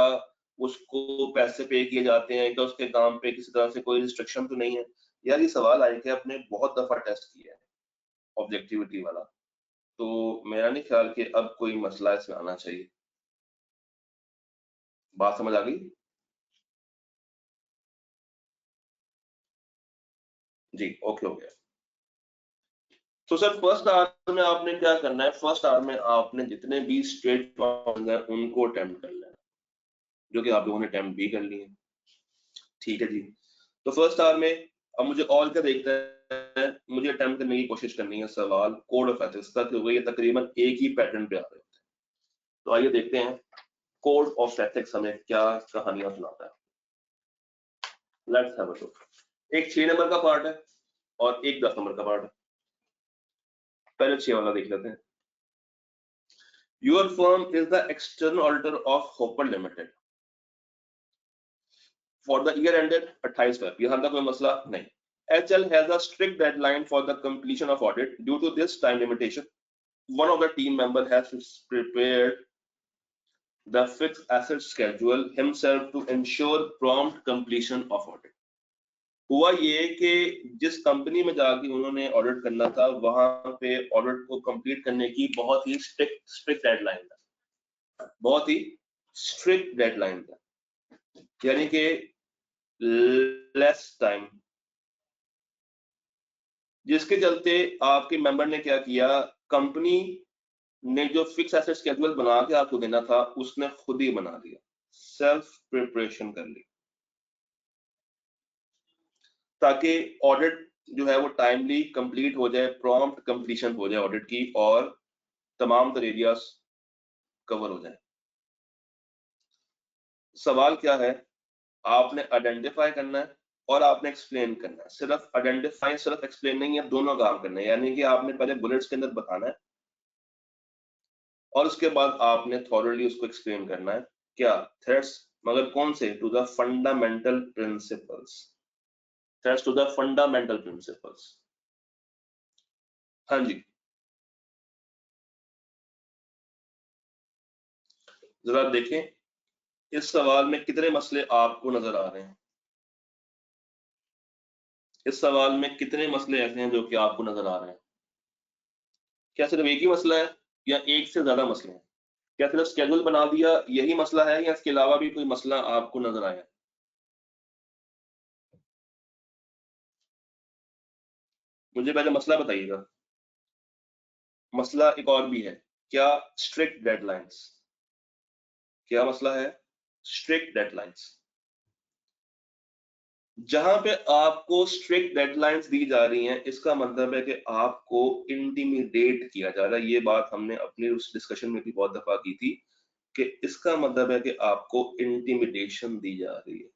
उसको पैसे पे किए जाते हैं, क्या उसके काम पे किसी तरह से कोई रिस्ट्रिक्शन तो नहीं है। यार ये सवाल आए कि आपने बहुत दफा टेस्ट किया है ऑब्जेक्टिविटी वाला, तो मेरा नहीं ख्याल कि अब कोई मसला इसमें आना चाहिए। बात समझ आ गई? जी, ओके हो गया। तो सर फर्स्ट आवर में आपने क्या करना है? फर्स्ट आवर में आपने जितने भी स्ट्रेट है उनको अटेम्प्ट करना है, जो कि आप लोगों ने अटेम्प्ट भी कर लिए। ठीक है जी। तो फर्स्ट आवर में अब मुझे ऑल का देखना है, मुझे अटेम्प्ट करने की कोशिश करनी है सवाल कोड ऑफ एथिक्स का, क्योंकि ये तकरीबन एक ही पैटर्न पे आ रहे होते हैं। तो आइए देखते हैं कोड ऑफ एथिक्स हमें क्या कहानियां सुनाता है। Let's have a look. एक 6 नंबर का पार्ट है और एक 10 नंबर का पार्ट है। पहले 6 वाला देख लेते हैं। Your firm is the external auditor of hopper limited for the year ended 28 Feb. यहाँ तक कोई मसला नहीं। HL has a strict deadline for the completion of audit. Due to this time limitation, one of the team member has prepared the fixed asset schedule himself to ensure prompt completion of audit. हुआ ये कि जिस company में जाके उन्होंने audit करना था वहां पे ऑडिट को कंप्लीट करने की बहुत ही स्ट्रिक्ट डेडलाइन था, बहुत ही स्ट्रिक्ट डेडलाइन था, यानी कि लेस टाइम, जिसके चलते आपके मेंबर ने क्या किया, कंपनी ने जो फिक्स एसेट शेड्यूल बना के आपको देना था उसने खुद ही बना दिया, सेल्फ प्रिपरेशन कर ली, ताकि ऑडिट जो है वो टाइमली कंप्लीट हो जाए, प्रॉम्प्ट कंप्लीशन हो जाए ऑडिट की और तमाम तर एरियाज कवर हो जाए। सवाल क्या है, आपने आइडेंटिफाई करना है और आपने एक्सप्लेन करना है। सिर्फ आइडेंटिफाई सिर्फ एक्सप्लेन नहीं है, दोनों काम करना है, यानी कि आपने पहले बुलेट्स के अंदर बताना है और उसके बाद आपने थॉरली उसको एक्सप्लेन करना है। क्या थ्रेट्स, मगर कौन से, to the fundamental principles, threats to the fundamental principles. हाँ जी, जरा देखें इस सवाल में कितने मसले आपको नजर आ रहे हैं। इस सवाल में कितने मसले ऐसे हैं जो कि आपको नजर आ रहे हैं? क्या सिर्फ एक ही मसला है या एक से ज्यादा मसले हैं? क्या सिर्फ स्केड्यूल बना दिया यही मसला है या इसके अलावा भी कोई मसला आपको नजर आया? मुझे पहले मसला बताइएगा। मसला एक और भी है, क्या? Strict deadlines. क्या मसला है? Strict deadlines. जहां पे आपको स्ट्रिक्ट डेडलाइंस दी जा रही हैं, इसका मतलब है कि आपको इंटिमिडेट किया जा रहा है। ये बात हमने अपनी उस डिस्कशन में भी बहुत दफा की थी कि इसका मतलब है कि आपको इंटिमिडेशन दी जा रही है,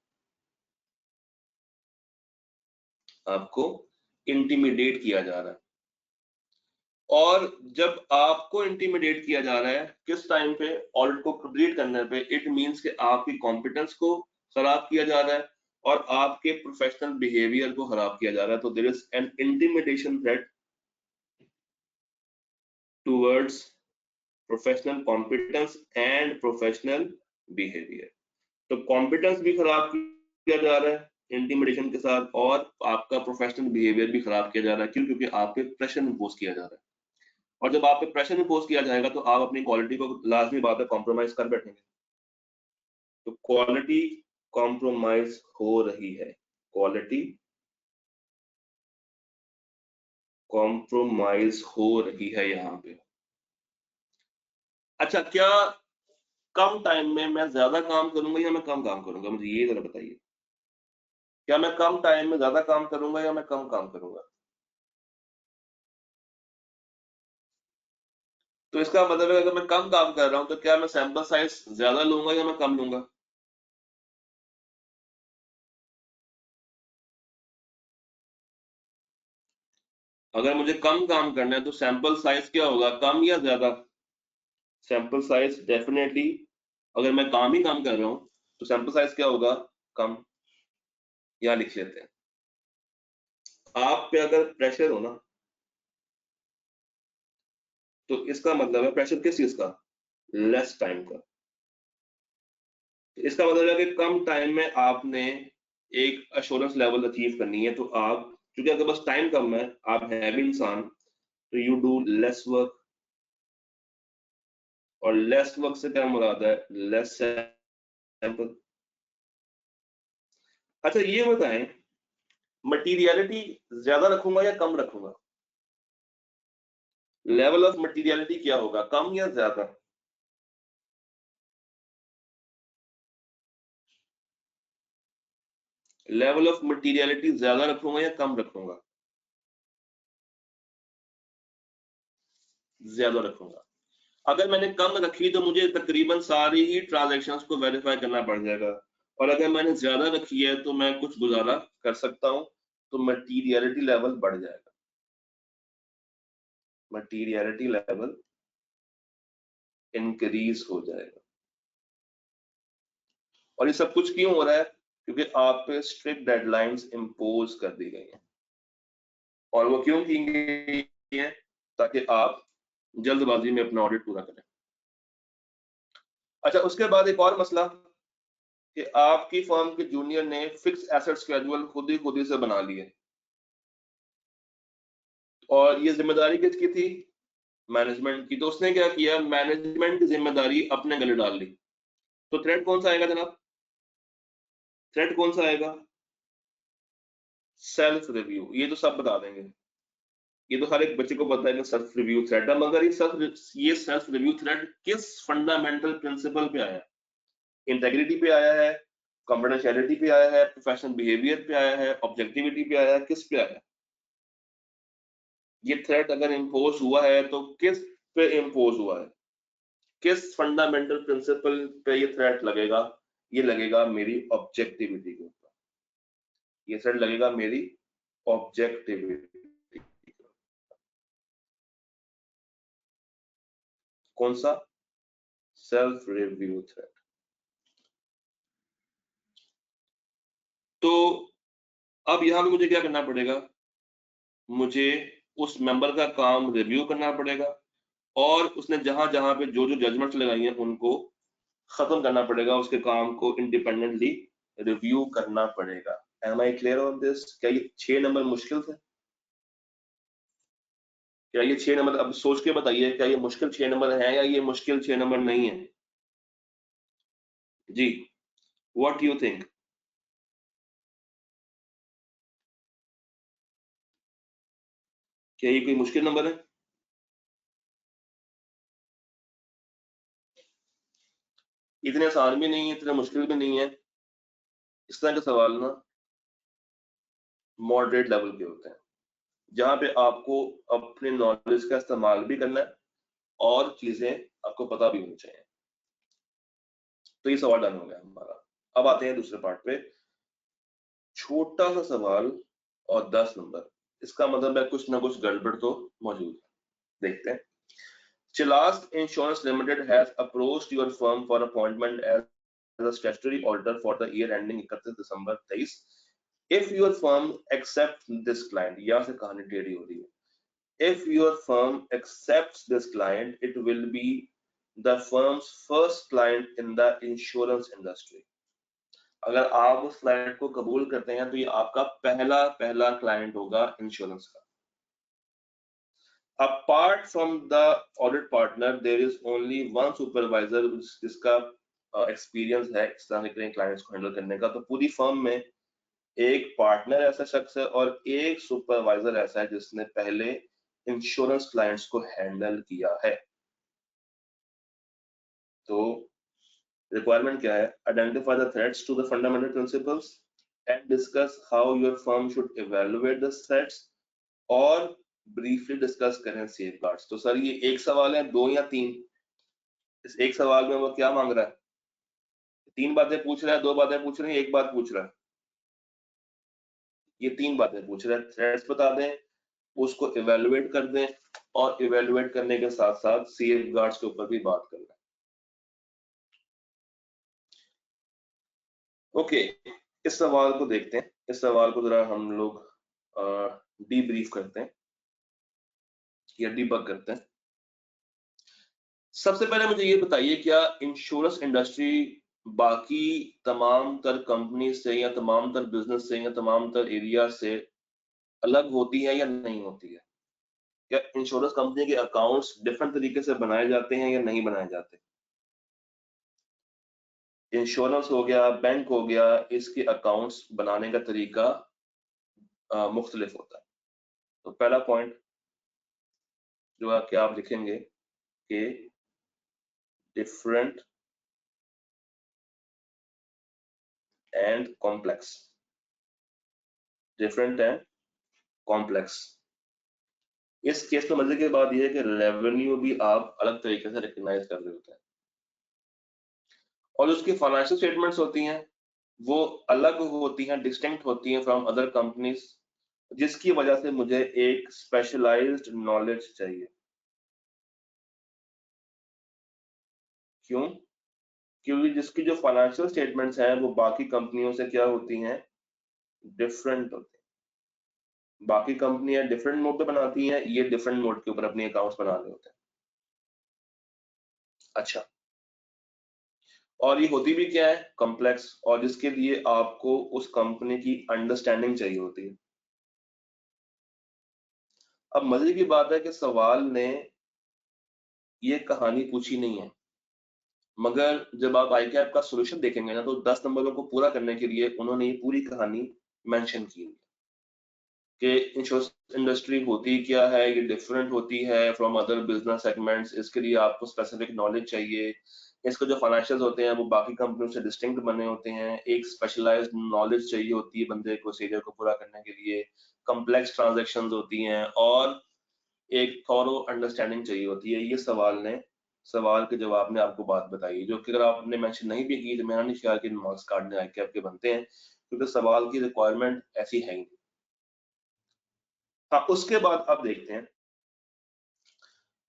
आपको इंटिमिडेट किया जा रहा है। और जब आपको इंटिमिडेट किया जा रहा है किस टाइम पे? ऑडिट को कंप्लीट करने पे। इट मींस कि आपकी कॉम्पिटेंस को खराब किया जा रहा है और आपके प्रोफेशनल बिहेवियर को खराब किया जा रहा है। तो there is an intimidation threat towards professional competence and professional behaviour. तो कॉम्पिटेंस भी खराब किया जा रहा है इंटिमिडेशन के साथ और आपका प्रोफेशनल बिहेवियर भी खराब किया जा रहा है। क्यों? क्योंकि आप पे प्रेशर इंपोज किया जा रहा है और जब आप पे प्रेशर इंपोज किया जाएगा तो आप अपनी क्वालिटी को लाजमी बात है कॉम्प्रोमाइज कर बैठेंगे। तो क्वालिटी कॉम्प्रोमाइज हो रही है, क्वालिटी कॉम्प्रोमाइज हो रही है यहाँ पे। अच्छा, क्या कम टाइम में मैं ज्यादा काम करूंगा या मैं कम काम करूंगा? मुझे ये जरा बताइए। क्या मैं कम टाइम में ज्यादा काम करूंगा या मैं कम काम करूंगा? तो इसका मतलब है अगर मैं कम काम कर रहा हूं तो क्या मैं सैंपल साइज ज्यादा लूंगा या मैं कम लूंगा? अगर मुझे कम काम करना है तो सैंपल साइज क्या होगा, कम या ज्यादा? सैंपल साइज डेफिनेटली, अगर मैं काम ही काम कर रहा हूं तो सैंपल साइज क्या होगा, कम। या लिख लेते हैं, आप पे अगर प्रेशर हो ना तो इसका मतलब है प्रेशर किस चीज का, लेस टाइम का। इसका मतलब है कि कम टाइम में आपने एक अश्योरेंस लेवल अचीव करनी है। तो आप, क्योंकि आपके पास टाइम कम है, आप है भी इंसान, तो यू डू लेस वर्क। और लेस वर्क से क्या मुराद है, लेस सैंपल। अच्छा ये बताएं, मटीरियलिटी ज्यादा रखूंगा या कम रखूंगा? लेवल ऑफ मटीरियलिटी क्या होगा, कम या ज्यादा? लेवल ऑफ मटीरियलिटी ज्यादा रखूंगा या कम रखूंगा? ज्यादा रखूंगा। अगर मैंने कम रखी तो मुझे तकरीबन सारी ही ट्रांजैक्शंस को वेरीफाई करना पड़ जाएगा, और अगर मैंने ज्यादा रखी है तो मैं कुछ गुजारा कर सकता हूं तो मटीरियलिटी लेवल बढ़ जाएगा, मटीरियलिटी लेवल इंक्रीज हो जाएगा। और ये सब कुछ क्यों हो रहा है? क्योंकि आप पे स्ट्रिक्ट डेडलाइंस इंपोज कर दी गई हैं। और वो क्यों की गई है? ताकि आप जल्दबाजी में अपना ऑडिट पूरा करें। अच्छा, उसके बाद एक और मसला कि आपकी फर्म के जूनियर ने फिक्स एसेट स्केड्यूल खुद ही से बना लिए, और ये जिम्मेदारी किसकी थी? मैनेजमेंट की। तो उसने क्या किया? मैनेजमेंट की जिम्मेदारी अपने गले डाल ली। तो थ्रेट कौन सा आएगा जनाब? थ्रेट कौन सा आएगा? Self review. ये तो सब बता देंगे, ये तो हर एक बच्चे को पता है कि सेल्फ रिव्यू थ्रेट है, मगर ये सेल्फ रिव्यू थ्रेट किस फंडामेंटल प्रिंसिपल पे आया है? इंटेग्रिटी पे आया है, कॉन्फिडेंशियलिटी पे आया है, प्रोफेशनल बिहेवियर पे आया है, ऑब्जेक्टिविटी पे आया है, किस पे आया है? ये थ्रेट अगर इम्पोज हुआ है तो किस पे इम्पोज हुआ है? किस फंडामेंटल प्रिंसिपल पे ये थ्रेट लगेगा? ये लगेगा मेरी ऑब्जेक्टिविटी के ऊपर, ये थ्रेट लगेगा मेरी ऑब्जेक्टिविटी। कौन सा? Self review threat. तो अब यहां पे मुझे क्या करना पड़ेगा? मुझे उस मेंबर का काम रिव्यू करना पड़ेगा, और उसने जहां जहां पे जो जो जजमेंट्स लगाई हैं उनको खत्म करना पड़ेगा, उसके काम को इंडिपेंडेंटली रिव्यू करना पड़ेगा। Am I clear on this? क्या ये 6 नंबर मुश्किल थे? क्या ये 6 नंबर, अब सोच के बताइए, क्या ये मुश्किल 6 नंबर है या ये मुश्किल 6 नंबर नहीं है? जी, व्हाट यू थिंक? क्या ये कोई मुश्किल नंबर है? इतने आसान भी नहीं है, इतने मुश्किल भी नहीं है। इस तरह के सवाल ना मॉडरेट लेवल के होते हैं, जहां पे आपको अपने नॉलेज का इस्तेमाल भी करना है और चीजें आपको पता भी होनी चाहिए। तो ये सवाल डन हो गया हमारा। अब आते हैं दूसरे पार्ट पे। छोटा सा सवाल और 10 नंबर, इसका मतलब है कुछ ना कुछ गड़बड़ तो मौजूद है। देखते हैं। Chilas Insurance Limited has approached your firm for appointment as a statutory auditor for the year ending 31 December 23. If your firm accepts this client, यहाँ से कहानी टेढ़ी हो रही है। If your firm accepts this client, it will be the firm's first client in the insurance industry. अगर आप उस क्लाइंट को कबूल करते हैं तो ये आपका पहला क्लाइंट होगा इंश्योरेंस का। Apart from the audit partner, there is only one supervisor जिसका एक्सपीरियंस है इस तरह के क्लाइंट्स को हैंडल करने का। तो पूरी फर्म में एक पार्टनर ऐसा शख्स है और एक सुपरवाइजर ऐसा है जिसने पहले इंश्योरेंस क्लाइंट्स को हैंडल किया है। तो रिक्वायरमेंट क्या है? Identify the threats to the fundamental principles and discuss how your firm should evaluate the threats, और ब्रीफली डिस्कस करें सेफगार्ड्स। तो सर ये एक सवाल है, 2 या 3? इस एक सवाल में वो क्या मांग रहा है? 3 बातें पूछ रहा है, 2 बातें पूछ रहे हैं, 1 बात पूछ रहा है? ये 3 बातें पूछ रहा है। थ्रेट्स बता दें, उसको इवेलुएट कर दें, और इवेलुएट करने के साथ साथ सेफगार्ड्स के ऊपर भी बात कर लें। ओके, इस सवाल को देखते हैं। इस सवाल को जरा हम लोग डीब्रीफ करते हैं या डीबग करते हैं। सबसे पहले मुझे ये बताइए, क्या इंश्योरेंस इंडस्ट्री बाकी तमाम तर कंपनी से या तमाम तर बिजनेस से या तमाम तर एरिया से अलग होती है या नहीं होती है? क्या इंश्योरेंस कंपनी के अकाउंट्स डिफरेंट तरीके से बनाए जाते हैं या नहीं बनाए जाते? इंश्योरेंस हो गया, बैंक हो गया, इसके अकाउंट्स बनाने का तरीका मुख्तलिफ होता है। तो पहला पॉइंट जो है कि आप लिखेंगे कि different and complex, different and complex. इस केस में मजे की बात यह है कि रेवेन्यू भी आप अलग तरीके से रिकग्नाइज कर रहे होते हैं, और उसकी फाइनेंशियल स्टेटमेंट्स होती हैं वो अलग होती हैं, डिस्टिंक्ट होती हैं फ्रॉम अदर कंपनीज। जिसकी वजह से मुझे एक स्पेशलाइज्ड नॉलेज चाहिए। क्यों? क्योंकि जिसकी जो फाइनेंशियल स्टेटमेंट्स हैं वो बाकी कंपनियों से क्या होती हैं? डिफरेंट होती हैं। बाकी कंपनियां डिफरेंट नोट पे बनाती हैं, ये डिफरेंट नोट के ऊपर अपने अकाउंट्स बना रहे होते हैं। अच्छा, और ये होती भी क्या है? कॉम्प्लेक्स, और जिसके लिए आपको उस कंपनी की अंडरस्टैंडिंग चाहिए होती है। अब मजे की बात है कि सवाल ने ये कहानी पूछी नहीं है, मगर जब आप ICAP का सॉल्यूशन देखेंगे ना, तो 10 नंबरों को पूरा करने के लिए उन्होंने ये पूरी कहानी मेंशन की है कि इंश्योरेंस इंडस्ट्री होती क्या है, ये डिफरेंट होती है फ्रॉम अदर बिजनेस सेगमेंट्स, इसके लिए आपको स्पेसिफिक नॉलेज चाहिए, इसके जो फाइनेंशियल्स होते हैं वो बाकी कंपनियों से डिस्टिंक्ट बने होते हैं, एक स्पेशलाइज्ड नॉलेज चाहिए होती है बंदे को प्रोसीजर को पूरा करने के लिए, कॉम्प्लेक्स ट्रांजैक्शंस होती हैं, और एक थॉरो अंडरस्टैंडिंग चाहिए होती है। ये सवाल के जवाब ने आपको बात बताई, जो कि अगर आपने मेंशन नहीं भी की तो मेरा नहीं ख्याल कि मार्क्स कार्ड में ICAP के बनते हैं, क्योंकि सवाल की रिक्वायरमेंट ऐसी है ही नहीं। हाँ, उसके बाद आप देखते हैं,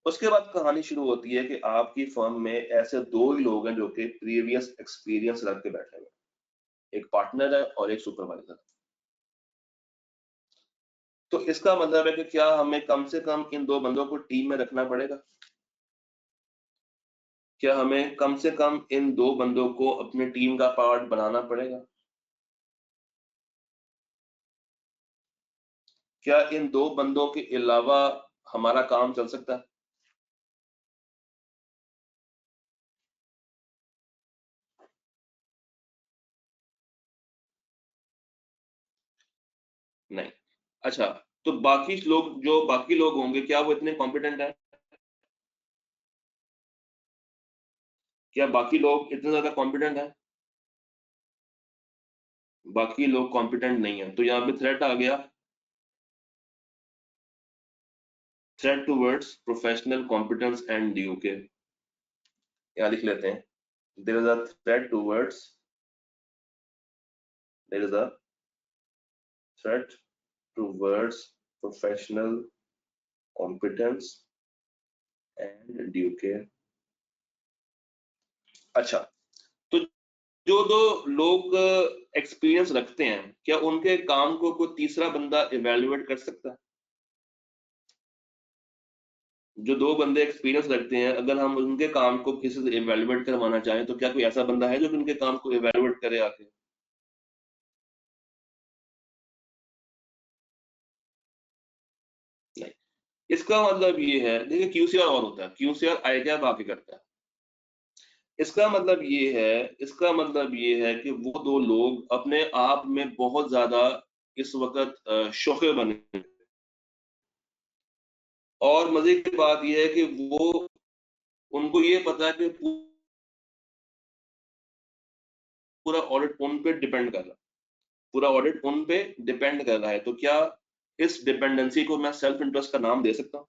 उसके बाद कहानी शुरू होती है कि आपकी फर्म में ऐसे 2 ही लोग हैं जो कि प्रीवियस एक्सपीरियंस रख के बैठे हुए हैं। एक पार्टनर है और एक सुपरवाइजर। तो इसका मतलब है कि क्या हमें कम से कम इन 2 बंदों को टीम में रखना पड़ेगा? क्या हमें कम से कम इन 2 बंदों को अपनी टीम का पार्ट बनाना पड़ेगा? क्या इन 2 बंदों के अलावा हमारा काम चल सकता है? नहीं। अच्छा, तो बाकी लोग होंगे, क्या वो इतने कॉम्पिटेंट हैं? क्या बाकी लोग इतने ज़्यादा कॉम्पिटेंट हैं? बाकी लोग कॉम्पिटेंट नहीं है, तो यहाँ पे थ्रेट आ गया, threat towards professional competence and due care. यहाँ लिख लेते हैं, there is a threat towards, there is a threat towards professional competence and due care. अच्छा, तो जो 2 लोग एक्सपीरियंस रखते हैं, क्या उनके काम को कोई तीसरा बंदा इवैल्यूएट कर सकता है? जो 2 बंदे एक्सपीरियंस रखते हैं, अगर हम उनके काम को किसी से इवैल्यूएट करवाना चाहें, तो क्या कोई ऐसा बंदा है जो कि उनके काम को इवैल्यूएट करे आके? नहीं। इसका मतलब ये है, देखिए QCR और होता है, QCR ICAP आके करता है। इसका मतलब ये है कि वो 2 लोग अपने आप में बहुत ज़्यादा इस वक़्त शोखे बने हैं। और मज़े की बात ये है कि वो उनको ये पता है कि पूरा ऑडिट उन पे डिपेंड कर रहा है। पूरा ऑडिट उन पे डिपेंड कर रहा है। तो क्या इस डिपेंडेंसी को मैं सेल्फ इंटरेस्ट का नाम दे सकता हूँ?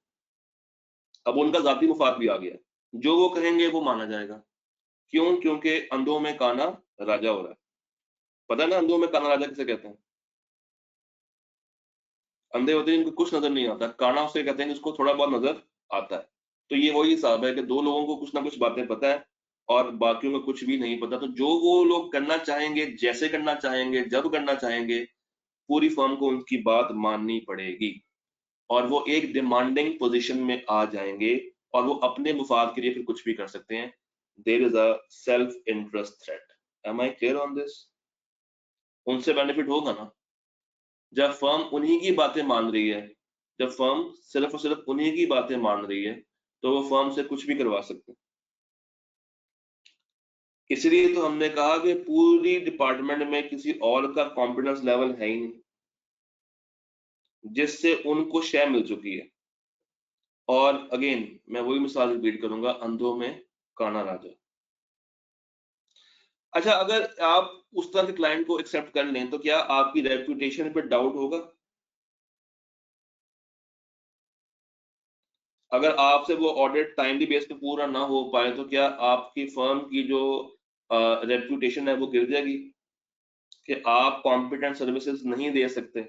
अब उनका ज़ाती मुफ़ाद भी आ गया है। जो वो कहेंगे वो माना जाएगा। क्यों? क्योंकि अंधों में काना राजा हो रहा है। पता है ना अंधों में काना राजा किसे कहते हैं? अंधे होते हैं जिनको कुछ नज़र नहीं आता। काना उसे कहते हैं जिसको थोड़ा बहुत नज़र आता है। तो ये वही हिसाब है कि 2 लोगों को कुछ ना कुछ बातें पता है और बाकियों को कुछ भी नहीं पता। तो जो वो लोग करना चाहेंगे, जैसे करना चाहेंगे, जब करना चाहेंगे, पूरी फर्म को उनकी बात माननी पड़ेगी और वो एक डिमांडिंग पोज़ीशन में आ जाएँगे और वो अपने मुफ़ाद के लिए फिर कुछ भी कर सकते हैं। There is a self interest threat. Am I clear on this? उनसे बेनिफिट होगा ना। जब फर्म उन्हीं की बातें मान रही है, जब फर्म सिर्फ़ और सिर्फ़ उन्हीं की बातें मान रही है, तो वो फर्म से कुछ भी करवा सकते हैं। इसलिए तो हमने कहा कि पूरी डिपार्टमेंट में किसी और का कॉन्फिडेंस लेवल है ही नहीं, जिससे उनको शय मिल चुकी है। और अगेन मैं वही मिसाल रिपीट करूँगा, अंधों में काना राजा। अच्छा, अगर आप उस तरह के क्लाइंट को एक्सेप्ट कर लें, तो क्या आपकी रेपुटेशन पे डाउट होगा? अगर आपसे वो ऑडिट टाइमली बेस पे पूरा ना हो पाए, तो क्या आपकी फर्म की जो रेपुटेशन है वो गिर जाएगी कि आप कॉम्पिटेंट सर्विसेज नहीं दे सकते?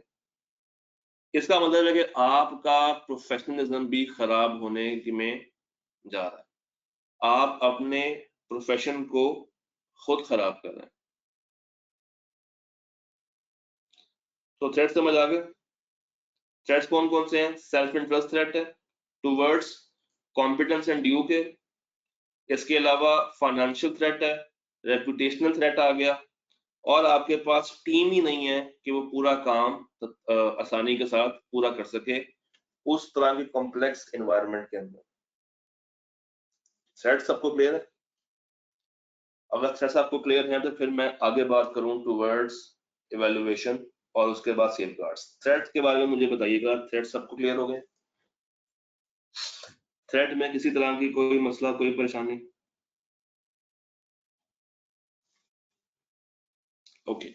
इसका मतलब है कि आपका प्रोफेशनलिज्म भी खराब होने में जा रहा है। आप अपने प्रोफेशन को खुद खराब कर रहे हैं। तो थ्रेट समझ आ गए? थ्रेट्स कौन कौन से हैं? सेल्फ इंटरेस्ट थ्रेट है टूवर्ड्स कॉम्पिटेंस एंड ड्यू के। इसके अलावा फाइनेंशियल थ्रेट है, रेपुटेशनल थ्रेट आ गया, और आपके पास टीम ही नहीं है कि वो पूरा काम आसानी के साथ पूरा कर सके उस तरह के कॉम्प्लेक्स एनवायरनमेंट के अंदर। थ्रेट सबको क्लियर है? अगर थ्रेट्स आपको क्लियर है तो फिर मैं आगे बात करूं टूवर्ड्स इवैल्यूएशन और उसके बाद सेफगार्ड्स। थ्रेट के बारे में मुझे बताइएगा, थ्रेट सबको क्लियर हो गए? थ्रेट में किसी तरह की कोई मसला, कोई परेशानी? ओके,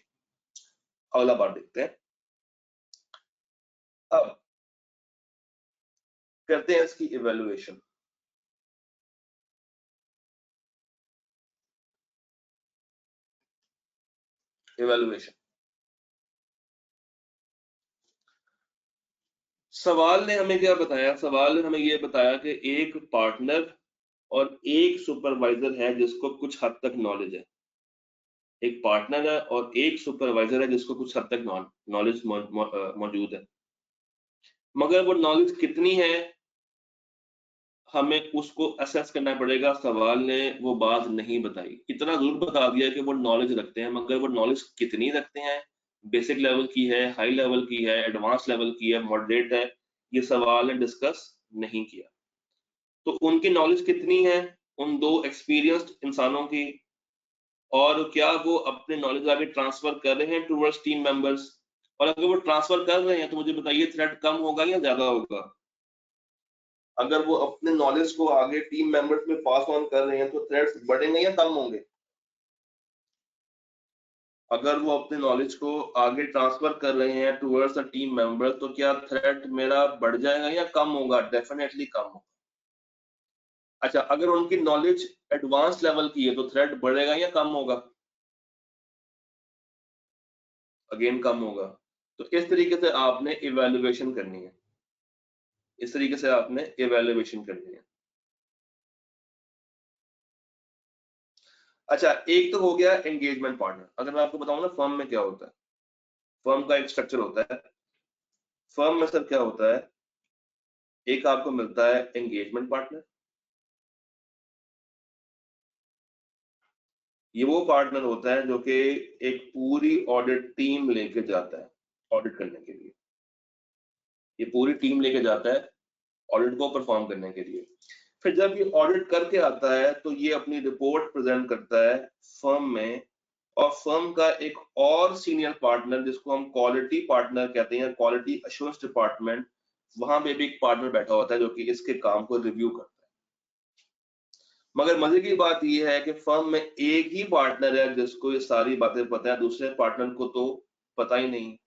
अगला बात देखते हैं। अब करते हैं इसकी इवैल्यूएशन। इवैल्यूएशन सवाल ने हमें क्या बताया? सवाल ने हमें ये बताया कि एक पार्टनर और एक सुपरवाइजर है जिसको कुछ हद तक नॉलेज है। एक पार्टनर है और एक सुपरवाइजर है जिसको कुछ हद तक नॉलेज मौजूद है, मगर वो नॉलेज कितनी है हमें उसको असेस करना पड़ेगा। सवाल ने वो बात नहीं बताई, इतना जरूर बता दिया कि वो नॉलेज रखते हैं, मगर वो नॉलेज कितनी रखते हैं, बेसिक लेवल की है, हाई लेवल की है, एडवांस लेवल की है, मॉडरेट है, ये सवाल ने डिस्कस नहीं किया। तो उनकी नॉलेज कितनी है उन दो एक्सपीरियंस्ड इंसानों की, और क्या वो अपने नॉलेज आगे ट्रांसफर कर रहे हैं टूवर्ड्स टीम मेंबर्स, और अगर वो ट्रांसफर कर रहे हैं तो मुझे बताइए थ्रेट कम होगा या ज्यादा होगा? अगर वो अपने नॉलेज को आगे टीम मेंबर्स में पास ऑन कर रहे हैं तो थ्रेट्स बढ़ेंगे या कम होंगे? अगर वो अपने नॉलेज को आगे ट्रांसफर कर रहे हैं टूवर्ड्स द टीम मेंबर तो क्या थ्रेट मेरा बढ़ जाएगा या कम होगा? डेफिनेटली कम होगा। अच्छा, अगर उनकी नॉलेज एडवांस लेवल की है तो थ्रेट बढ़ेगा या कम होगा? अगेन कम होगा। तो इस तरीके से आपने इवैल्यूएशन करनी है, इस तरीके से आपने इवैल्यूएशन करनी है। अच्छा, एक तो हो गया एंगेजमेंट पार्टनर। अगर मैं आपको बताऊं ना फर्म में क्या होता है, फर्म का एक स्ट्रक्चर होता है। फर्म में सर क्या होता है, एक आपको मिलता है एंगेजमेंट पार्टनर। ये वो पार्टनर होता है जो कि एक पूरी ऑडिट टीम लेके जाता है ऑडिट करने के लिए। ये पूरी टीम लेके जाता है ऑडिट को परफॉर्म करने के लिए। फिर जब ये ऑडिट करके आता है तो ये अपनी रिपोर्ट प्रेजेंट करता है फर्म में, और फर्म का एक और सीनियर पार्टनर जिसको हम क्वालिटी पार्टनर कहते हैं, क्वालिटी अश्योरेंस डिपार्टमेंट, वहां पे भी एक पार्टनर बैठा होता है जो कि इसके काम को रिव्यू करता है। मगर मजे की बात यह है कि फर्म में एक ही पार्टनर है जिसको ये सारी बातें पता है, दूसरे पार्टनर को तो पता ही नहीं।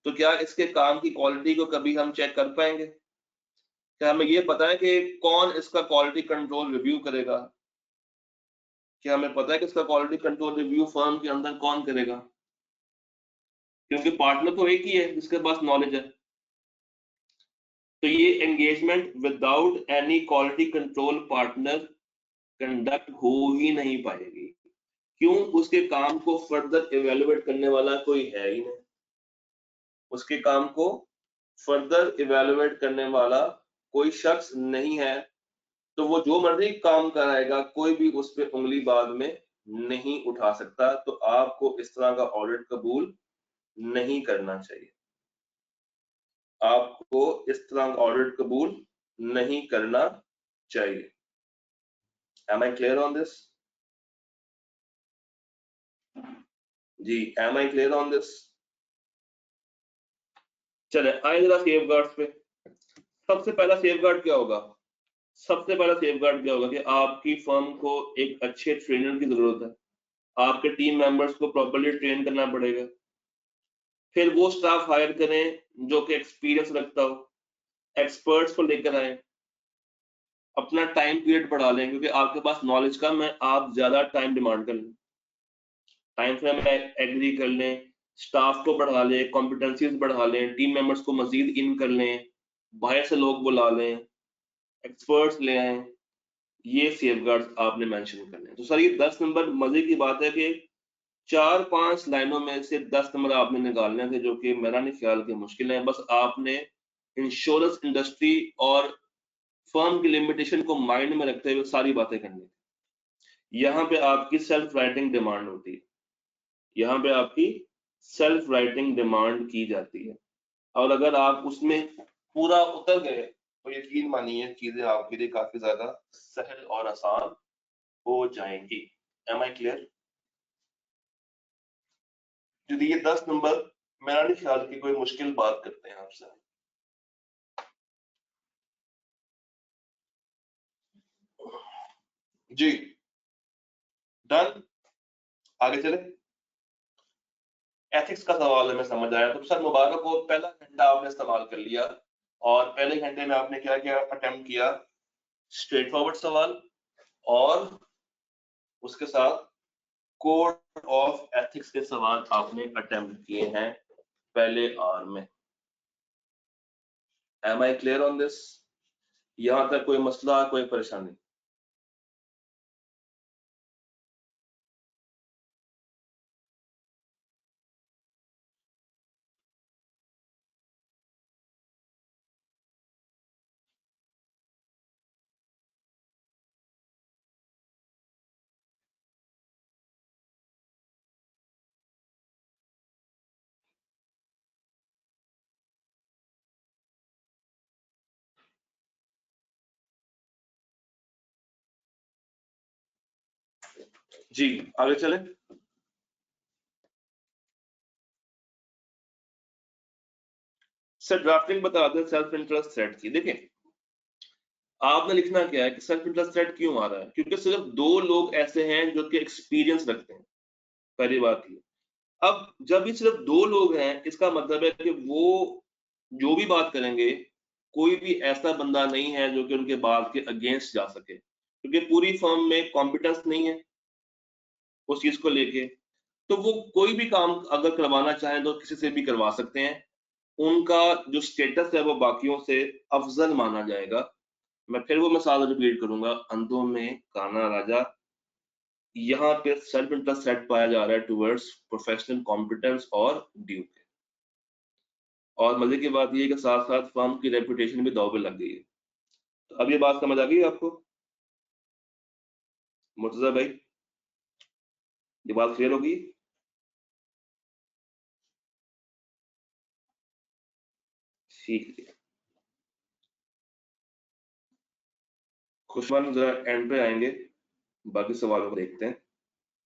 तो क्या इसके काम की क्वालिटी को कभी हम चेक कर पाएंगे? क्या हमें ये पता है कि कौन इसका क्वालिटी कंट्रोल रिव्यू करेगा? क्या हमें पता है कि इसका क्वालिटी कंट्रोल रिव्यू फर्म के अंदर कौन करेगा? क्योंकि पार्टनर तो एक ही है जिसके पास नॉलेज है। तो ये engagement without any quality control partner conduct हो ही नहीं पाएगी। क्यों? उसके काम को फर्दर इवेलुएट करने वाला कोई है ही नहीं। उसके काम को फर्दर इवेलुएट करने वाला कोई शख्स नहीं है, तो वो जो मर्जी काम कराएगा कोई भी उस पर उंगली बाद में नहीं उठा सकता। तो आपको इस तरह का ऑडिट कबूल नहीं करना चाहिए, आपको इस तरह का ऑडिट कबूल नहीं करना चाहिए। Am I clear on this? जी, am I clear on this? चले आए जरा सेफगार्ड्स पे। सबसे पहला सेफगार्ड क्या होगा? सबसे पहला सेफगार्ड क्या होगा कि आपकी फर्म को एक अच्छे ट्रेनर की जरूरत है। आपके टीम मेंबर्स को प्रॉपर्ली ट्रेन करना पड़ेगा। फिर वो स्टाफ हायर करें जो कि एक्सपीरियंस रखता हो, एक्सपर्ट्स को लेकर आए, अपना टाइम पीरियड बढ़ा लें क्योंकि आपके पास नॉलेज कम है, आप ज्यादा टाइम डिमांड कर लें, टाइम फ्रेम एग्री कर लें, स्टाफ को बढ़ा लें, कॉम्पिटेंसीज बढ़ा लें, टीम मेंबर्स को मजीद इन कर लें, बाहर से लोग बुला लें, एक्सपर्ट्स ले आएं, ये सेफगार्ड्स आपने मेंशन करने हैं। तो सर ये 10 नंबर मजे की बात है कि 4-5 लाइनों में से 10 नंबर आपने निकालने थे, जो कि मेरा नहीं ख्याल कि मुश्किल है। बस आपने इंश्योरेंस इंडस्ट्री और फर्म की लिमिटेशन को माइंड में रखते हुए सारी बातें करनी थी। यहाँ पे आपकी सेल्फ राइटिंग डिमांड होती है, यहाँ पे आपकी सेल्फ राइटिंग डिमांड की जाती है, और अगर आप उसमें पूरा उतर गए तो यकीन मानिए चीजें आपके लिए काफी ज्यादा सहल और आसान हो जाएंगी। Am I clear? यदि ये 10 नंबर मेरा नहीं ख्याल कि कोई मुश्किल बात करते हैं आपसे। जी डन, आगे चले। एथिक्स का सवाल हमें समझ आया, तो सर मुबारक हो, पहला घंटा आपने इस्तेमाल कर लिया, और पहले घंटे में आपने क्या क्या अटेम्प्ट किया? स्ट्रेट फॉरवर्ड सवाल, और उसके साथ कोड ऑफ एथिक्स के सवाल आपने अटेम्प्ट किए हैं पहले आवर में। Am I clear on this? यहां तक कोई मसला, कोई परेशानी? जी आगे चले। सर ड्राफ्टिंग बता दें सेल्फ इंटरेस्ट थ्रेट की। देखिए आपने लिखना क्या है कि सेल्फ इंटरेस्ट थ्रेट क्यों आ रहा है, क्योंकि सिर्फ 2 लोग ऐसे हैं जो कि एक्सपीरियंस रखते हैं, पहली बात ये। अब जब ये सिर्फ 2 लोग हैं, इसका मतलब है कि वो जो भी बात करेंगे, कोई भी ऐसा बंदा नहीं है जो कि उनके बात के अगेंस्ट जा सके, क्योंकि पूरी फर्म में कॉम्पिटेंस नहीं है उस चीज को लेके। तो वो कोई भी काम अगर करवाना चाहें तो किसी से भी करवा सकते हैं, उनका जो स्टेटस है वो बाकियों से अफजल माना जाएगा। मैं फिर वो मिसाल रिपीट करूंगा, अंधों में काना राजा। यहाँ पे सेल्फ इंटरेस्ट सेट पाया जा रहा है टुवर्ड्स प्रोफेशनल कॉम्पिटेंस और ड्यू। और मजे की बात ये है कि साथ साथ फर्म की रेपुटेशन भी दांव पे लग गई है। तो अब ये बात समझ आ गई आपको मुर्तजा भाई? ये बात क्लियर होगी? ठीक है, खुशमान जरा एंड पे आएंगे, बाकी सवालों को देखते हैं।